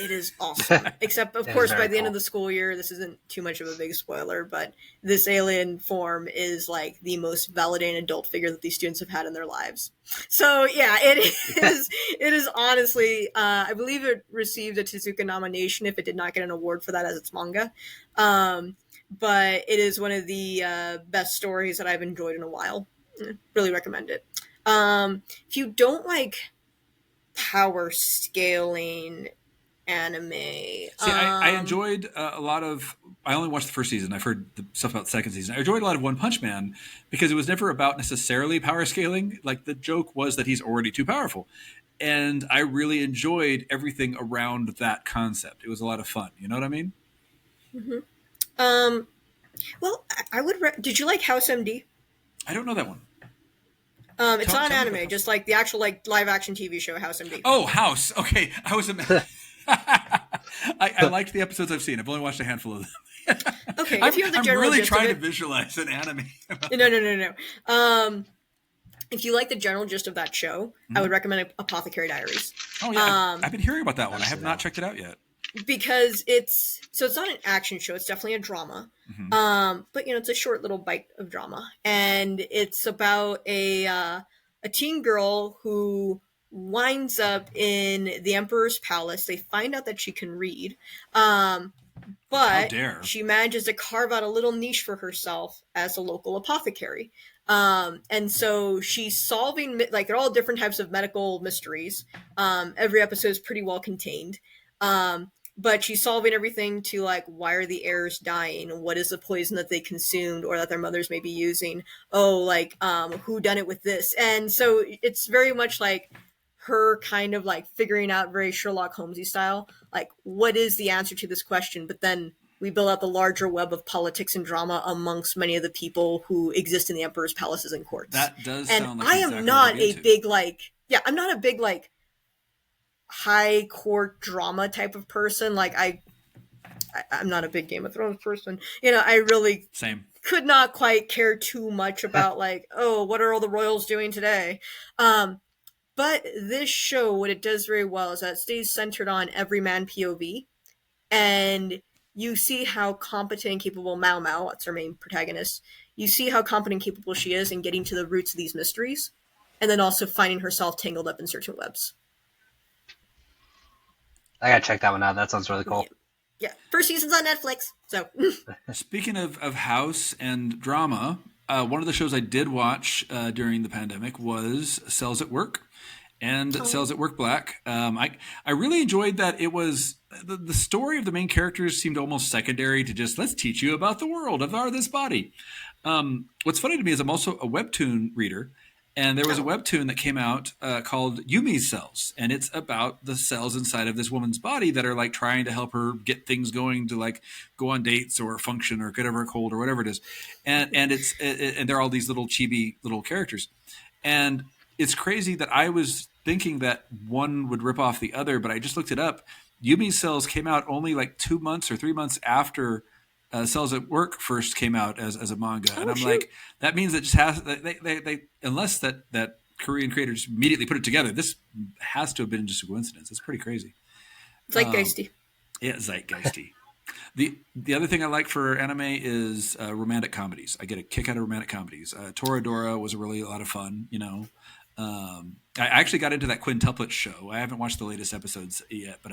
It is awesome. Except, of course, by the end of the school year, this isn't too much of a big spoiler, but this alien form is like the most validating adult figure that these students have had in their lives. So, yeah, it is honestly, I believe it received a Tezuka nomination if it did not get an award for that as its manga. But it is one of the best stories that I've enjoyed in a while. Really recommend it. If you don't like power scaling anime. See, I enjoyed a lot of. I only watched the first season. I've heard the stuff about the second season. I enjoyed a lot of One Punch Man because it was never about necessarily power scaling. Like the joke was that he's already too powerful, and I really enjoyed everything around that concept. It was a lot of fun. You know what I mean? Mm-hmm. Well, I would. Did you like House MD? I don't know that one. It's not an anime, just like the actual like live action TV show House MD. Oh, House. Okay, I was. I liked the episodes I've seen. I've only watched a handful of them. Okay, if you have the I'm general really gist trying of to visualize an anime. No. If you like the general gist of that show, I would recommend Apothecary Diaries. Oh yeah, I've been hearing about that one. I have not checked it out yet. Because it's not an action show. It's definitely a drama. But it's a short little bite of drama, and it's about a teen girl who winds up in the Emperor's palace. They find out that she can read, but she manages to carve out a little niche for herself as a local apothecary. And so she's solving, like, they're all different types of medical mysteries. Every episode is pretty well contained. But she's solving everything to, like, why are the heirs dying? What is the poison that they consumed or that their mothers may be using? Oh, like, who done it with this? And so it's very much like her kind of like figuring out, very Sherlock Holmesy style, like, what is the answer to this question? But then we build out the larger web of politics and drama amongst many of the people who exist in the Emperor's palaces and courts. That does and sound like I exactly am not what a I'm big like, I'm not a big like high court drama type of person. Like I'm not a big Game of Thrones person. I really could not quite care too much about like, oh, what are all the royals doing today? But this show, what it does very well is that it stays centered on everyman POV, and you see how competent and capable Mao Mao, that's her main protagonist, you see how competent and capable she is in getting to the roots of these mysteries, and then also finding herself tangled up in certain webs. I gotta check that one out. That sounds really cool. Yeah. First season's on Netflix, so. Speaking of House and drama, one of the shows I did watch during the pandemic was Cells at Work and Cells at Work Black. I really enjoyed that. It was the story of the main characters seemed almost secondary to just let's teach you about the world of this body. What's funny to me is I'm also a webtoon reader, and there was a webtoon that came out called Yumi's Cells, and it's about the cells inside of this woman's body that are like trying to help her get things going to like go on dates or function or get over a cold or whatever it is, and they're all these little chibi little characters, and it's crazy that I was thinking that one would rip off the other, but I just looked it up. Yumi's Cells came out only like 2 months or 3 months after Cells at Work first came out as a manga, and I'm like, that means it just has they unless that Korean creators immediately put it together. This has to have been just a coincidence. It's pretty crazy. Zeitgeisty. Yeah, zeitgeisty. The other thing I like for anime is romantic comedies. I get a kick out of romantic comedies. Toradora was a lot of fun. I actually got into that quintuplet show. I haven't watched the latest episodes yet, but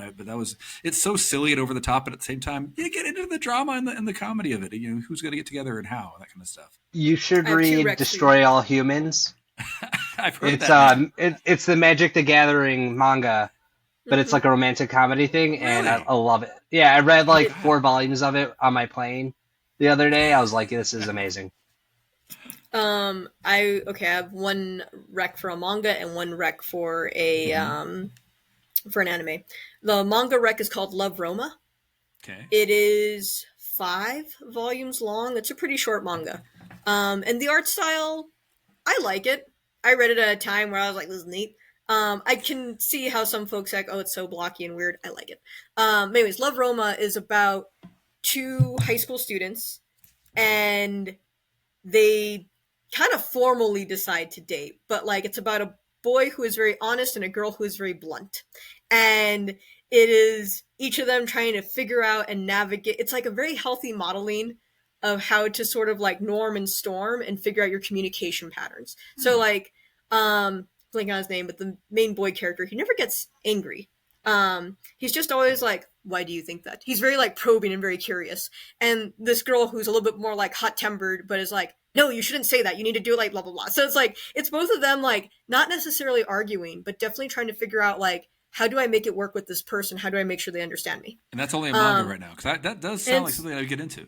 it's so silly and over the top, but at the same time, you get into the drama and the comedy of it. Who's going to get together and how, that kind of stuff. You should read Destroy All Humans. I've heard that. It's the Magic the Gathering manga, but it's like a romantic comedy thing, and I love it. Yeah, I read like 4 volumes of it on my plane the other day. I was like, this is amazing. I have one rec for a manga and one rec for a for an anime. The manga rec is called Love Roma. Okay. It is 5 volumes long. It's a pretty short manga. And the art style, I like it. I read it at a time where I was like, this is neat. I can see how some folks like, oh, it's so blocky and weird. I like it. Anyways, Love Roma is about 2 high school students, and they kind of formally decide to date, but like it's about a boy who is very honest and a girl who is very blunt, and it is each of them trying to figure out and navigate. It's like a very healthy modeling of how to sort of like norm and storm and figure out your communication patterns. So like blanking on his name, but the main boy character, he never gets angry. He's just always like, why do you think that? He's very like probing and very curious. And this girl who's a little bit more like hot-tempered, but is like, no, you shouldn't say that. You need to do like blah, blah, blah. So it's like, it's both of them, like, not necessarily arguing, but definitely trying to figure out, like, how do I make it work with this person? How do I make sure they understand me? And that's only a manga right now, because that does sound like something I would get into.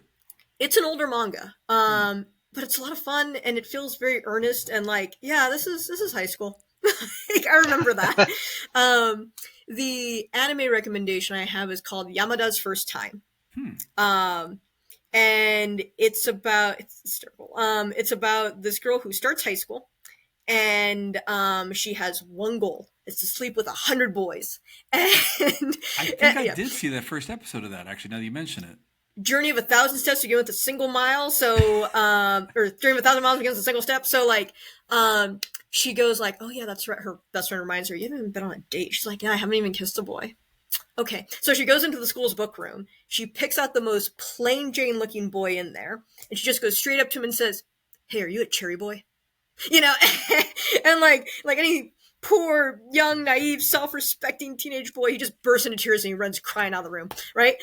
It's an older manga, but it's a lot of fun, and it feels very earnest, and like, yeah, this is high school. Like, I remember that. The anime recommendation I have is called Yamada's First Time. And it's about it's about this girl who starts high school, and she has one goal: is to sleep with 100 boys. And I think I did see that first episode of that, actually. Now that you mention it. Journey of 1,000 steps begins with a single mile. So, or journey of 1,000 miles begins with a single step. So, like, she goes like, "Oh yeah, that's right." Her best friend reminds her, "You haven't even been on a date." She's like, "Yeah, I haven't even kissed a boy." Okay, so she goes into the school's book room. She picks out the most plain Jane looking boy in there, and she just goes straight up to him and says, "Hey, are you a cherry boy?" You know, and like any poor, young, naive, self-respecting teenage boy, he just bursts into tears and he runs crying out of the room, right?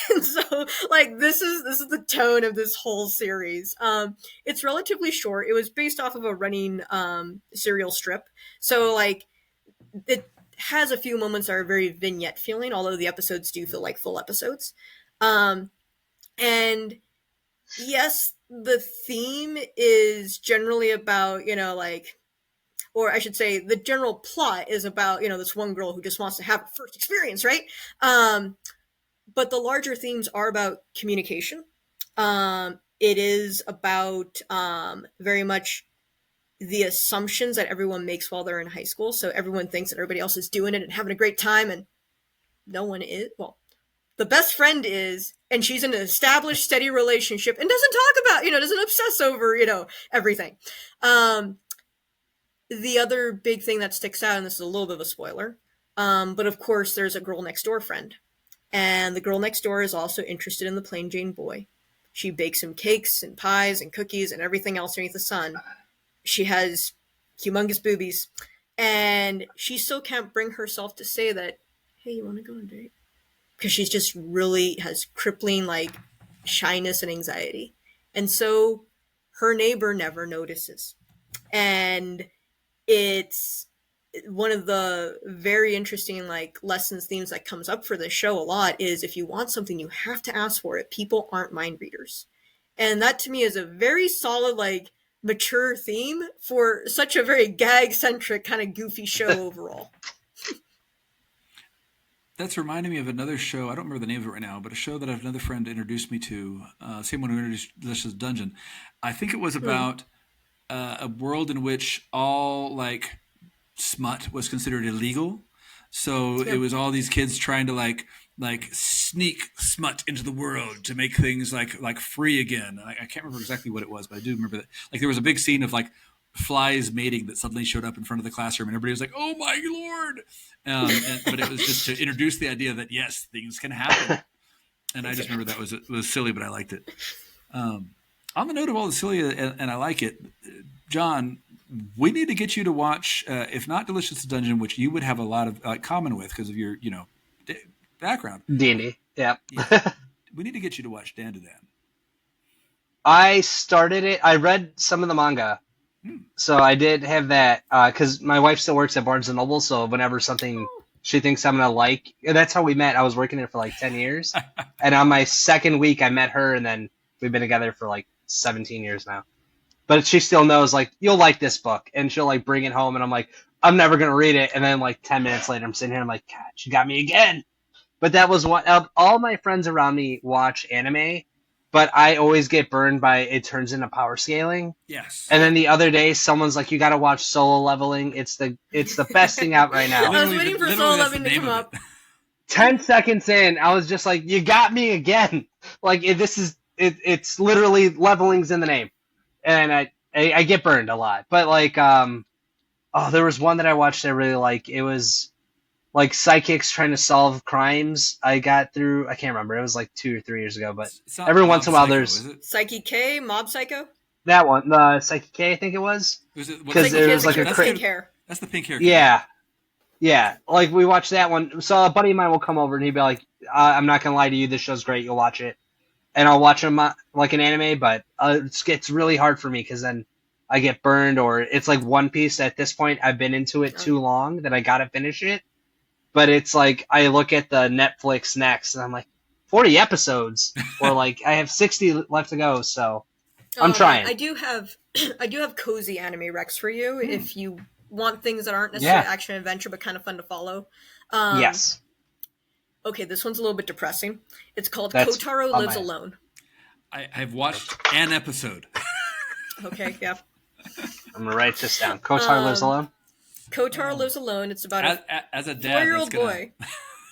And so, like, this is the tone of this whole series. It's relatively short. It was based off of a running serial strip, so like it has a few moments that are very vignette feeling, although the episodes do feel like full episodes. And yes, the theme is generally about, you know, like, or I should say the general plot is about, you know, this one girl who just wants to have her first experience, right? But the larger themes are about communication. It is about very much the assumptions that everyone makes while they're in high school. So everyone thinks that everybody else is doing it and having a great time, and no one is. Well, the best friend is, and she's in an established, steady relationship and doesn't talk about, you know, doesn't obsess over, you know, everything. The other big thing that sticks out, and this is a little bit of a spoiler, but of course there's a girl next door friend. And the girl next door is also interested in the plain Jane boy. She bakes him cakes and pies and cookies and everything else underneath the sun. She has humongous boobies, and she still can't bring herself to say that, "Hey, you want to go on a date?" Because she's just really has crippling, like, shyness and anxiety. And so her neighbor never notices. And it's one of the very interesting, like, lessons, themes that comes up for this show a lot is if you want something, you have to ask for it. People aren't mind readers. And that to me is a very solid, like, mature theme for such a very gag-centric kind of goofy show overall. That's reminding me of another show. I don't remember the name of it right now, but a show that another friend introduced me to, same one who introduced Delicious Dungeon. I think it was about a world in which all, like, smut was considered illegal. So it was all these kids trying to like sneak smut into the world to make things like free again. I can't remember exactly what it was, but I do remember that. Like, there was a big scene of like flies mating that suddenly showed up in front of the classroom, and everybody was like, "Oh my Lord!" But it was just to introduce the idea that yes, things can happen. And I just remember that was silly, but I liked it. On the note of all the silly and I like it, John, we need to get you to watch, if not Delicious Dungeon, which you would have a lot of common with because of your, you know, background. D&D, yeah. We need to get you to watch Dan to Dan. I started it. I read some of the manga. So I did have that because my wife still works at Barnes & Noble, so whenever something she thinks I'm going to like, that's how we met. I was working there for like 10 years. And on my second week, I met her, and then we've been together for like 17 years now. But she still knows, like, you'll like this book. And she'll, like, bring it home, and I'm like, I'm never going to read it. And then, like, 10 minutes later, I'm sitting here, I'm like, God, she got me again. But that was what all my friends around me watch anime, but I always get burned by it turns into power scaling. Yes. And then the other day, someone's like, you got to watch Solo Leveling. It's the best thing out right now. I was waiting for Solo Leveling to come up. 10 seconds in, I was just like, you got me again. Like, it's literally leveling's in the name. And I get burned a lot. But, like, there was one that I watched I really like. It was, like, psychics trying to solve crimes. I got through, I can't remember. It was, like, 2 or 3 years ago. But every once in a while there's... Psyche K, Mob Psycho? That one, the Psyche K, I think it was. Because there was, like, a... pink hair. That's the pink hair. Yeah. Yeah. Like, we watched that one. So a buddy of mine will come over and he'd be like, I'm not going to lie to you. This show's great. You'll watch it. and I'll watch them like an anime, but it's really hard for me because then I get burned, or it's like One Piece. At this point, I've been into it too long that I gotta finish it. But it's like I look at the Netflix next, and I'm like, 40 episodes, or like I have 60 left to go. So I'm trying. I do have cozy anime recs for you if you want things that aren't necessarily action adventure but kind of fun to follow. Yes. Okay, this one's a little bit depressing. It's called That's Kotaro Lives Alone. I've watched an episode. Okay, yeah. I'm gonna write this down. Kotaro Lives Alone. Kotaro Lives Alone. It's about as a dad, 4-year-old boy.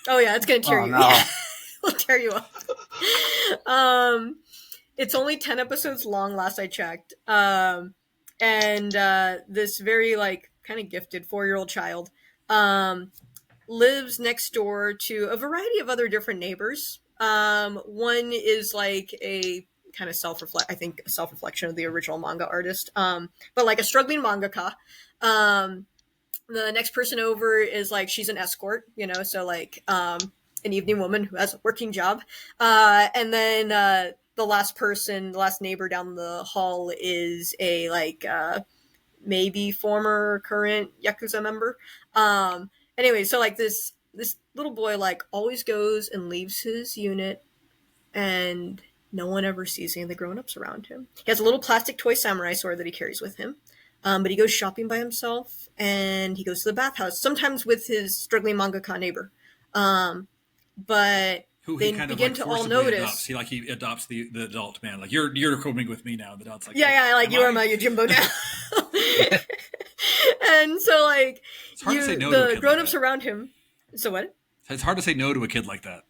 Oh yeah, it's gonna tear you. No. Yeah. It'll tear you up. It's only 10 episodes long. Last I checked. And this very kind of gifted 4-year-old child lives next door to a variety of other different neighbors. One is like a kind of self-reflection of the original manga artist, but like a struggling mangaka. The next person over is she's an escort, so an evening woman who has a working job. And then the last neighbor down the hall is a maybe former current Yakuza member. Anyway, so this little boy always goes and leaves his unit, and no one ever sees any of the grown-ups around him. He has a little plastic toy samurai sword that he carries with him. But he goes shopping by himself, and he goes to the bathhouse, sometimes with his struggling mangaka neighbor. But who they he kind begin of to all adopts. notice. He adopts the adult man. Like you're coming with me now. The adult's like, you are my Yojimbo now. And so it's hard to say no to a the kid grown-ups like that. around him. So what? It's hard to say no to a kid like that.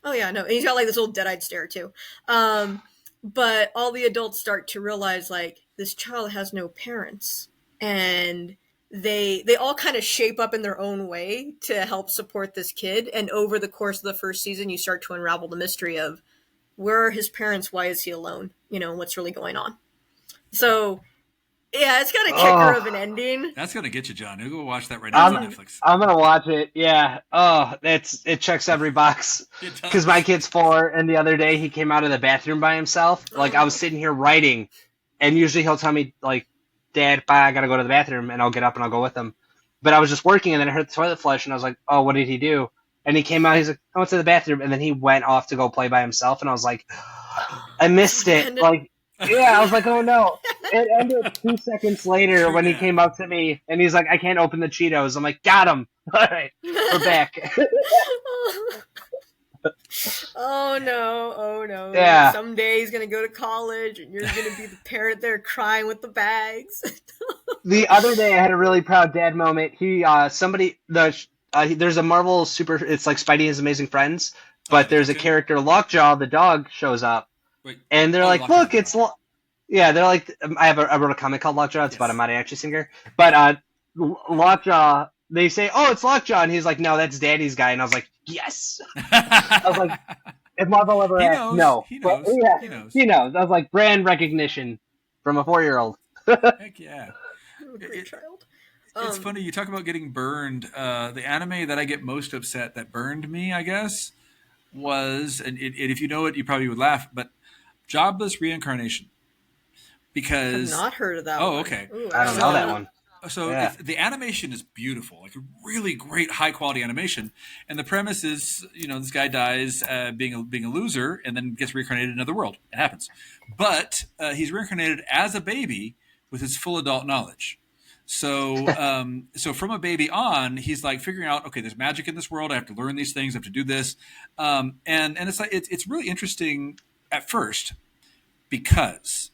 Oh yeah, no, and he's got this little dead-eyed stare too. But all the adults start to realize this child has no parents, and they all kind of shape up in their own way to help support this kid. And over the course of the first season, you start to unravel the mystery of where are his parents, why is he alone, what's really going on. So yeah, it's got a kicker of an ending. That's gonna get you, John. You go watch that right now. It's on Netflix. I'm gonna watch it. Yeah. Oh, it checks every box. Because my kid's 4, and the other day he came out of the bathroom by himself. I was sitting here writing, and usually he'll tell me Dad, bye, I gotta go to the bathroom, and I'll get up and I'll go with him. But I was just working, and then I heard the toilet flush, and I was like, oh, what did he do? And he came out, he's like, I went to the bathroom, and then he went off to go play by himself, and I was like, I missed it. Yeah, I was like, oh no. It ended 2 seconds later when he came up to me, and he's like, I can't open the Cheetos. I'm like, got him. All right, we're back. Oh no. Yeah. Someday he's going to go to college, and you're going to be the parent there crying with the bags. The other day I had a really proud dad moment. There's a Marvel it's like Spidey and His Amazing Friends, but there's a character, Lockjaw, the dog, shows up. Wait, and they're like, look, it's yeah, they're like, I wrote a comic called Lockjaw. It's about a mariachi singer. But Lockjaw, they say, oh, it's Lockjaw, and he's like, no, that's Daddy's guy. And I was like, yes. I was like, if Marvel ever asked, no. He knows. But, yeah, he knows. He knows. I was like, brand recognition from a 4-year-old. Heck yeah. Great child. It's funny, you talk about getting burned. The anime that I get most upset that burned me, I guess, was, and if you know it, you probably would laugh, but Jobless Reincarnation. Because I've not heard of that one. Oh, okay. Ooh, I don't know that one. So the animation is beautiful, like a really great high quality animation. And the premise is, this guy dies being a loser and then gets reincarnated in another world. It happens. But he's reincarnated as a baby with his full adult knowledge. So so from a baby on, he's figuring out, okay, there's magic in this world. I have to learn these things. I have to do this. And it's really interesting at first, because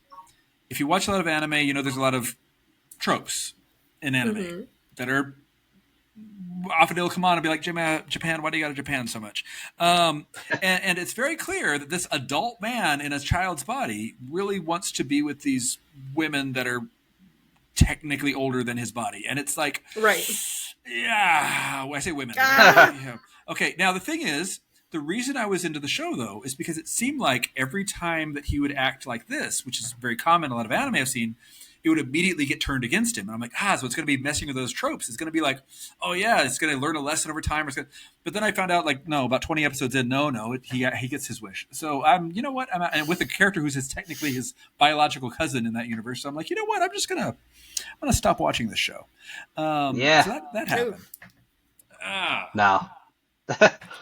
if you watch a lot of anime, there's a lot of tropes in anime that are often it'll come on and be like, Japan, why do you go to Japan so much? And it's very clear that this adult man in a child's body really wants to be with these women that are technically older than his body. And it's like, right. Yeah, I say women. Yeah. Okay, now the thing is, the reason I was into the show, though, is because it seemed like every time that he would act like this, which is very common in a lot of anime I've seen, it would immediately get turned against him. And I'm like, so it's going to be messing with those tropes. It's going to be like, oh yeah, it's going to learn a lesson over time. But then I found out, like, no, about 20 episodes in, he gets his wish. So you know what? And with a character who's technically his biological cousin in that universe, so I'm like, you know what? I'm gonna stop watching this show. So that happened. No.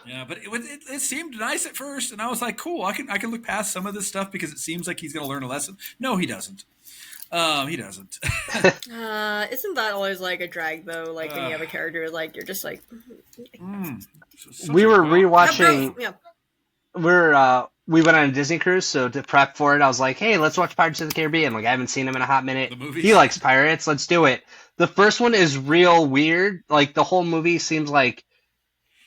Yeah, but it seemed nice at first, and I was like, cool. I can look past some of this stuff because it seems like he's going to learn a lesson. No, he doesn't. He doesn't. Isn't that always like a drag though? Like when you have a character, like you're just like. We were rewatching. Yeah. We went on a Disney cruise, so to prep for it, I was like, hey, let's watch Pirates of the Caribbean. Like, I haven't seen him in a hot minute. The movies? He likes pirates. Let's do it. The first one is real weird. Like, the whole movie seems like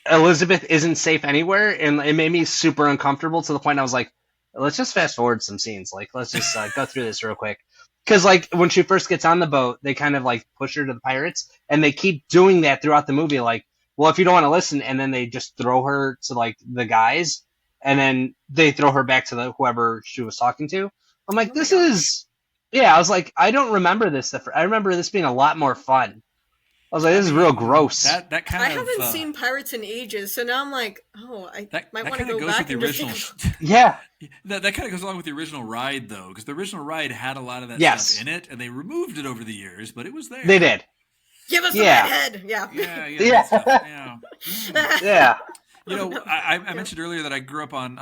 Elizabeth isn't safe anywhere, and it made me super uncomfortable to the point I was like, let's just fast forward some scenes. Like, let's just go through this real quick. Because, like, when she first gets on the boat, they kind of, like, push her to the pirates, and they keep doing that throughout the movie. Like, well, if you don't want to listen, and then they just throw her to, like, the guys, and then they throw her back to whoever she was talking to. I'm like, this is... Yeah, I was like, I don't remember this. I remember this being a lot more fun. I was like, this is real gross. That kind of. I haven't seen Pirates in ages, so now I'm like, I might want to go goes back with the and original. Yeah. That kind of goes along with the original ride, though, because the original ride had a lot of that stuff in it, and they removed it over the years, but it was there. They did. Give us the head. Yeah. Yeah. Yeah. You know, I mentioned earlier that I grew up on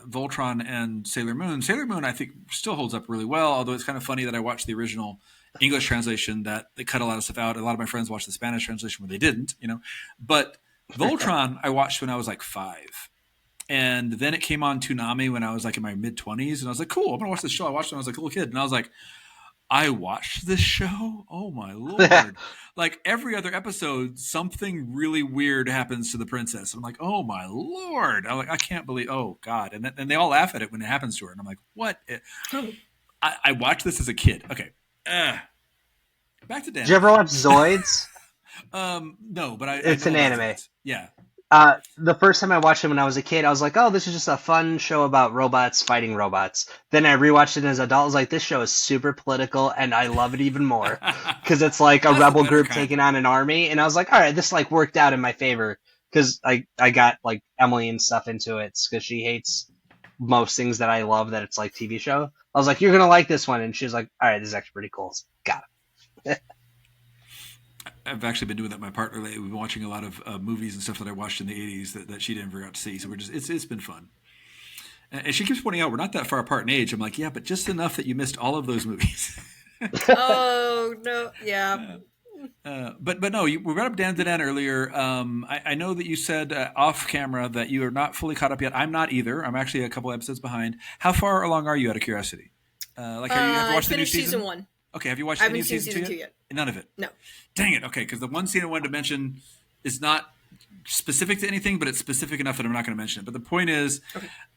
Voltron and Sailor Moon. Sailor Moon, I think, still holds up really well, although it's kind of funny that I watched the original English translation that they cut a lot of stuff out. A lot of my friends watched the Spanish translation where they didn't, you know. But Voltron I watched when I was like 5. And then it came on Toonami when I was like in my mid-20s. And I was like, cool, I'm going to watch this show. I watched it when I was like a little kid. And I was like, I watched this show? Oh, my Lord. Like every other episode, something really weird happens to the princess. I'm like, oh, my Lord. I'm like, I can't believe, oh, God. And they all laugh at it when it happens to her. And I'm like, what? I watched this as a kid. Okay. Back to Dan. Did you ever watch Zoids? No, but it's an anime. Yeah. The first time I watched it when I was a kid, I was like, oh, this is just a fun show about robots fighting robots. Then I rewatched it as an adult. I was like, this show is super political, and I love it even more. Because it's like a rebel group taking on an army. And I was like, all right, this like worked out in my favor. Because I got like Emily and stuff into it because she hates most things that I love that it's like TV show. I was like, you're going to like this one. And she was like, all right, this is actually pretty cool. Got it. I've actually been doing that with my partner lately. We've been watching a lot of movies and stuff that I watched in the 80s that she never got to see. So it's been fun. And she keeps pointing out we're not that far apart in age. I'm like, yeah, but just enough that you missed all of those movies. Oh, no. Yeah. But no, we brought up Dan Dan earlier. I know that you said off camera that you are not fully caught up yet. I'm not either. I'm actually a couple episodes behind. How far along are you, out of curiosity? Have you watched the new season? Season 1. Okay, have you watched any of season 2 yet? None of it? No. Dang it. Okay, because the one scene I wanted to mention is not specific to anything, but it's specific enough that I'm not going to mention it. But the point is,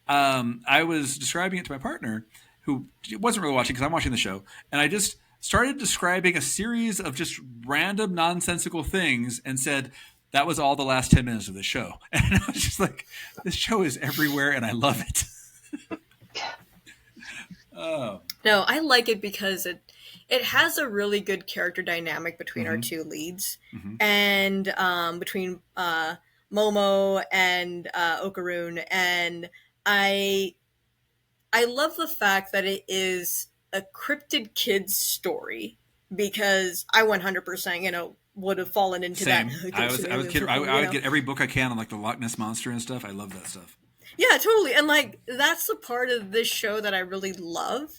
I was describing it to my partner, who wasn't really watching because I'm watching the show, and I just started describing a series of just random nonsensical things and said, that was all the last 10 minutes of the show. And I was just like, this show is everywhere and I love it. Oh. No, I like it because it has a really good character dynamic between our two leads, and between Momo and Okaroon, and I love the fact that it is a cryptid kid's story, because I 100% would have fallen into Same. that. I was a kid. I would get every book I can on like the Loch Ness Monster and stuff. I love that stuff. Yeah, totally. And like that's the part of this show that I really love.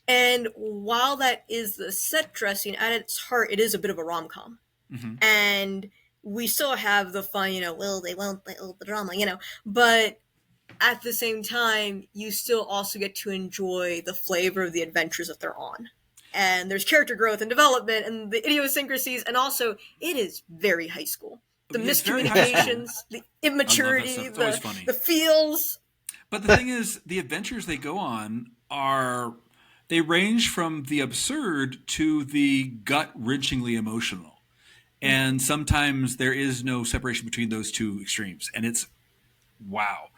And while that is the set dressing, at its heart, it is a bit of a rom-com. And we still have the fun, will they, won't they, the drama, but at the same time, you still also get to enjoy the flavor of the adventures that they're on. And there's character growth and development and the idiosyncrasies, and also it is very high school. The miscommunications, the immaturity, the feels. But the thing is, the adventures they go on they range from the absurd to the gut-wrenchingly emotional. And sometimes there is no separation between those two extremes. And it's, wow.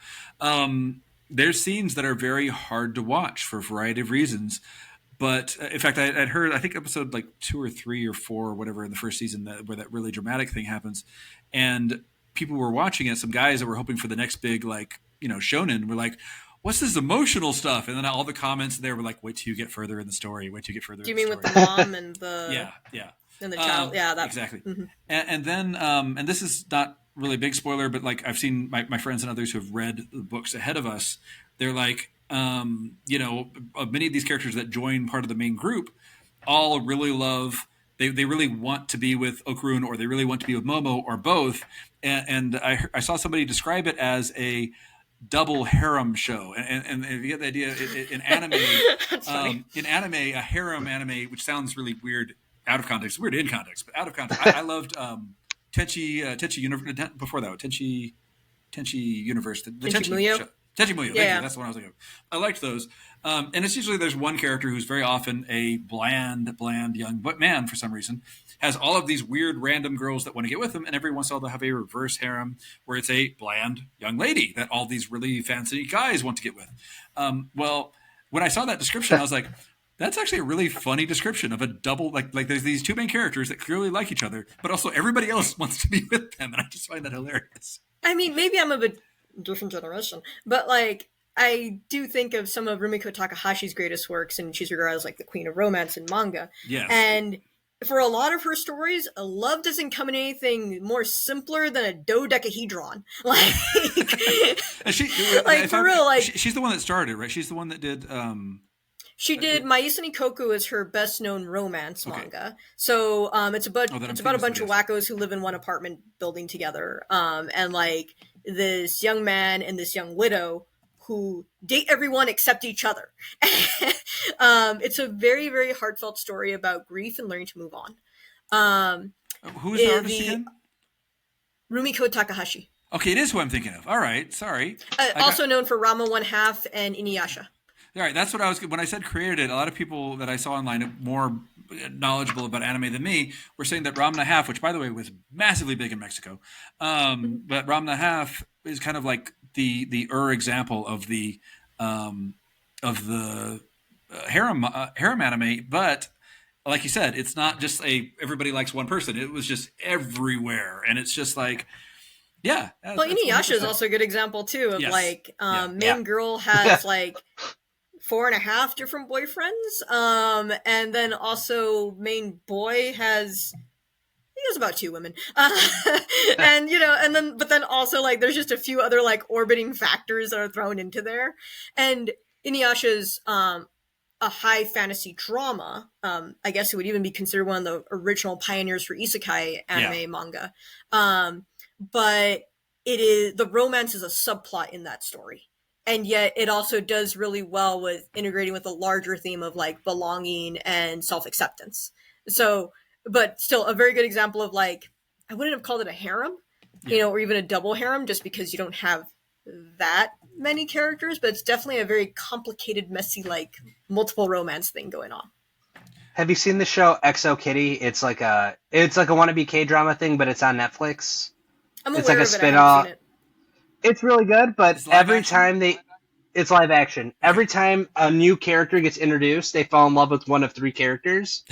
There's scenes that are very hard to watch for a variety of reasons. But in fact, I'd heard, I think episode like 2 or 3 or 4 or whatever in the first season where that really dramatic thing happens. And people were watching it. Some guys that were hoping for the next big, like, shonen were like, what's this emotional stuff? And then all the comments there were like, wait till you get further in the story. Wait till you get further. Do you in mean the with story. the mom and the and the child? That Exactly. Mm-hmm. And then and this is not really a big spoiler, but like I've seen my friends and others who have read the books ahead of us. They're like, many of these characters that join part of the main group all really love. They really want to be with Okurun, or they really want to be with Momo, or both. And I saw somebody describe it as a double harem show, and if you get the idea, in anime, a harem anime, which sounds really weird out of context, weird in context, but out of context, I loved Tenchi Universe before that. Tenchi Universe, the Tenchi Muyo? show. Tenchi Muyo, Yeah. that's the one I was thinking of. I liked those, and it's usually there's one character who's very often a bland young man for some reason, has all of these weird random girls that want to get with him, and every once in a while they'll have a reverse harem where it's a bland young lady that all these really fancy guys want to get with. Well, when I saw that description, I was like, that's actually a really funny description of a double, like there's these two main characters that clearly like each other, but also everybody else wants to be with them, and I just find that hilarious. I mean, maybe I'm a bit different generation, but like I do think of some of Rumiko Takahashi's greatest works, and she's regarded as like the queen of romance in manga. Yes. And for a lot of her stories, love doesn't come in anything more simpler than a dodecahedron. Like, like for real, like she's the one that started, right? She's the one that did. She did Maisani Koku is her best known romance manga. So it's about a bunch of wackos who live in one apartment building together. And like this young man and this young widow who date everyone except each other. It's a very, very heartfelt story about grief and learning to move on. Who is the artist again? Rumiko Takahashi. Okay, it is who I'm thinking of. All right, sorry. Also known for Rama One Half and Inuyasha. All right, that's what I was. When I said created it, a lot of people that I saw online, more knowledgeable about anime than me, were saying that Ramna Half, which by the way was massively big in Mexico, but Ramna Half is kind of like the example of the harem anime. But like you said, it's not just everybody likes one person. It was just everywhere, and it's just like. Yeah. Well, Inuyasha is also a good example too of main girl has like 4.5 different boyfriends, and then also main boy has about 2 women, and but then also like there's just a few other like orbiting factors that are thrown into there, and Inuyasha's a high fantasy drama. I guess it would even be considered one of the original pioneers for isekai anime manga. But the romance is a subplot in that story. And yet it also does really well with integrating with the larger theme of like belonging and self-acceptance. So, but still a very good example of like, I wouldn't have called it a harem, or even a double harem just because you don't have that many characters, but it's definitely a very complicated, messy, like multiple romance thing going on. Have you seen the show XO Kitty? It's like a wannabe K-drama thing, but it's on Netflix. I'm it's aware like of a it. I haven't seen it. It's really good, but every time it's live action. Every time a new character gets introduced, they fall in love with one of 3 characters,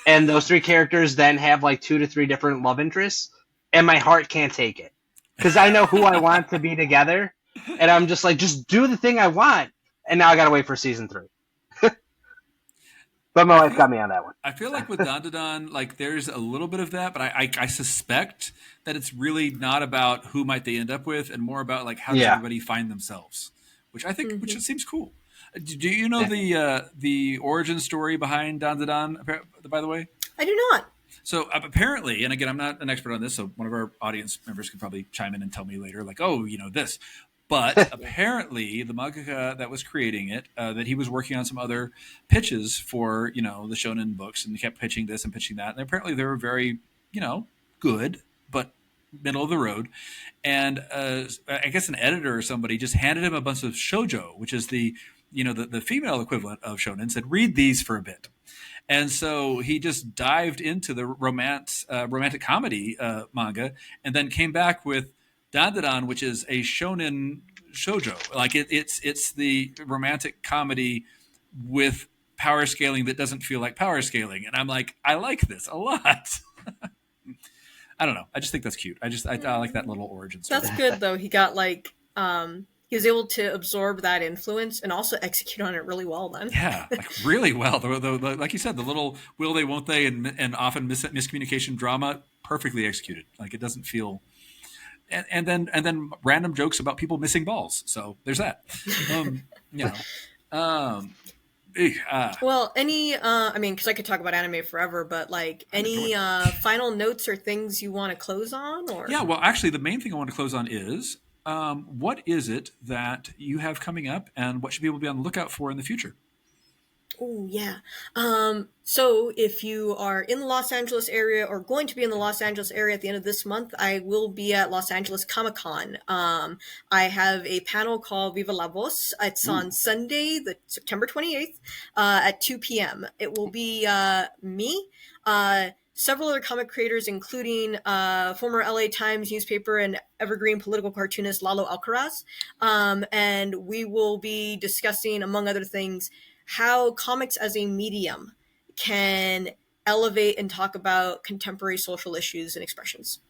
and those 3 characters then have like 2 to 3 different love interests, and my heart can't take it because I know who I want to be together, and I'm just like, just do the thing I want, and now I gotta wait for season 3. But my wife got me on that one. I feel like with Dandadan, like there's a little bit of that, but I suspect that it's really not about who might they end up with, and more about like how does everybody find themselves, which I think which seems cool. Do you know the origin story behind Dandadan? By the way, I do not. So apparently, and again, I'm not an expert on this, so one of our audience members could probably chime in and tell me later, like, oh, this. But apparently, the mangaka that was creating it, that he was working on some other pitches for, the shonen books, and he kept pitching this and pitching that. And apparently, they were very, good, but middle of the road. And I guess an editor or somebody just handed him a bunch of shoujo, which is the female equivalent of shonen, and said, read these for a bit. And so he just dived into the romantic comedy manga, and then came back with Dandadan, which is a shonen shoujo. Like it's the romantic comedy with power scaling that doesn't feel like power scaling. And I'm like, I like this a lot. I don't know. I just think that's cute. I like that little origin story. That's good though. He got like he was able to absorb that influence and also execute on it really well then. Yeah, like really well. The like you said, the little will they, won't they, and often miscommunication drama, perfectly executed. Like it doesn't feel, and then random jokes about people missing balls. So there's that. Well, any I mean, because I could talk about anime forever, but like any final notes or things you want to close on, or yeah. Well, actually, the main thing I want to close on is what is it that you have coming up, and what should people be on the lookout for in the future? Oh, yeah. So if you are in the Los Angeles area or going to be in the Los Angeles area at the end of this month, I will be at Los Angeles Comic-Con. I have a panel called Viva la Voz. It's on Sunday, September 28th, at 2 p.m. It will be me, several other comic creators, including former LA Times newspaper and evergreen political cartoonist Lalo Alcaraz. And we will be discussing, among other things, how comics as a medium can elevate and talk about contemporary social issues and expressions.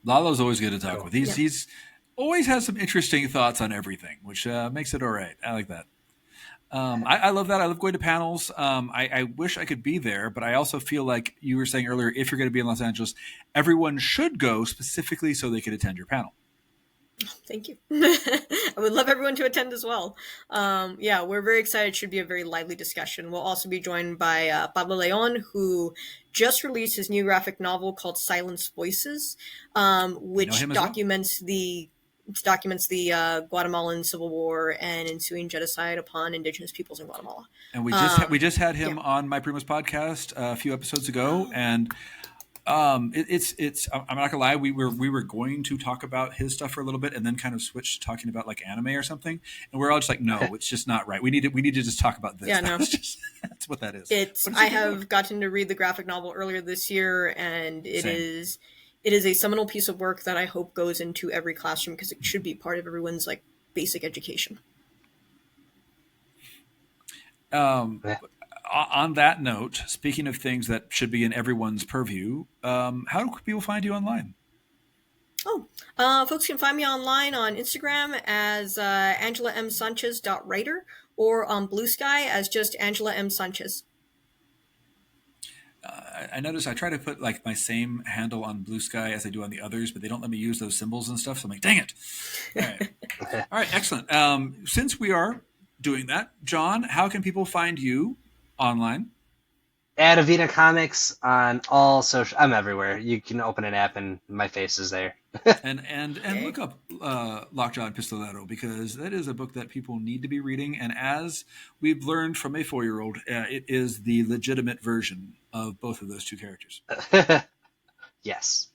Lalo's always good to talk with. He's always has some interesting thoughts on everything, which makes it all right. I like that. I love that. I love going to panels. I wish I could be there, but I also feel like you were saying earlier, if you're going to be in Los Angeles, everyone should go specifically so they could attend your panel. Thank you. I would love everyone to attend as well. Yeah, we're very excited. It should be a very lively discussion. We'll also be joined by Pablo Leon, who just released his new graphic novel called Silence Voices, which documents the Guatemalan Civil War and ensuing genocide upon indigenous peoples in Guatemala. And we just had him on My Primos Podcast a few episodes ago, and it's I'm not gonna lie, we were going to talk about his stuff for a little bit and then kind of switch to talking about like anime or something, and we're all just like, no, it's just not right. We need to just talk about this. Yeah, no, that's what that is. I have gotten to read the graphic novel earlier this year, and it is a seminal piece of work that I hope goes into every classroom because it should be part of everyone's like basic education. On that note, speaking of things that should be in everyone's purview, how do people find you online? Folks can find me online on Instagram as AngelaMSanchez.writer or on Blue Sky as just Angela M. Sanchez. I noticed I try to put like my same handle on Blue Sky as I do on the others, but they don't let me use those symbols and stuff. So I'm like, dang it. All right. All right. Excellent. Since we are doing that, John, how can people find you online? At Avita Comics on all social. I'm everywhere. You can open an app and my face is there. and look up Lockjaw and Pistolero, because that is a book that people need to be reading. And as we've learned from a 4-year-old, it is the legitimate version of both of those two characters. Yes.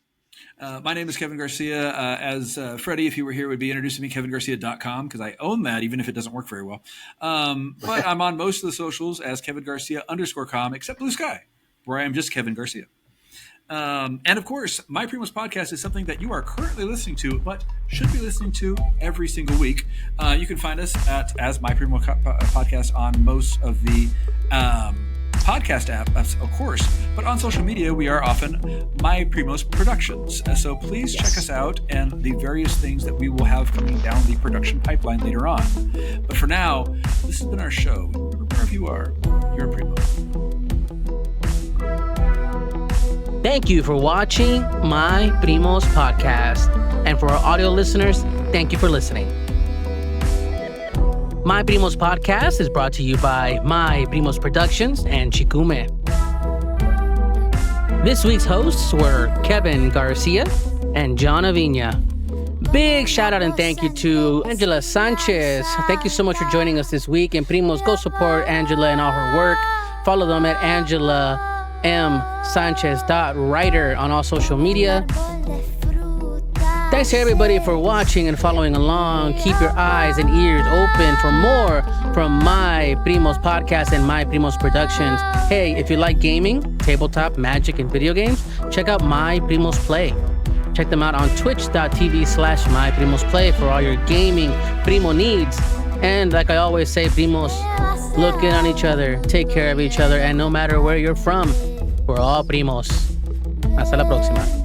My name is Kevin Garcia. As Freddie, if you were here, would be introducing me, kevingarcia.com, because I own that, even if it doesn't work very well. But I'm on most of the socials as Kevin Garcia_com, except Blue Sky, where I am just Kevin Garcia. And of course, My Primos Podcast is something that you are currently listening to, but should be listening to every single week. You can find us as My Primos Podcast on most of the podcast apps, of course, but on social media we are often My Primos Productions. So please check us out and the various things that we will have coming down the production pipeline later on. But for now, this has been our show. Wherever you are, you're a primo. Thank you for watching My Primos Podcast. And for our audio listeners, thank you for listening. My Primos Podcast is brought to you by My Primos Productions and Chikume. This week's hosts were Kevin Garcia and John Avina. Big shout out and thank you to Angela Sanchez. Thank you so much for joining us this week. And Primos, go support Angela and all her work. Follow them at AngelaMSanchez.writer on all social media. Thanks to everybody for watching and following along. Keep your eyes and ears open for more from My Primos Podcast and My Primos Productions. Hey, if you like gaming, tabletop, magic, and video games, check out My Primos Play. Check them out on twitch.tv/My Primos Play for all your gaming primo needs. And like I always say, primos, look in on each other, take care of each other, and no matter where you're from, we're all primos. Hasta la próxima.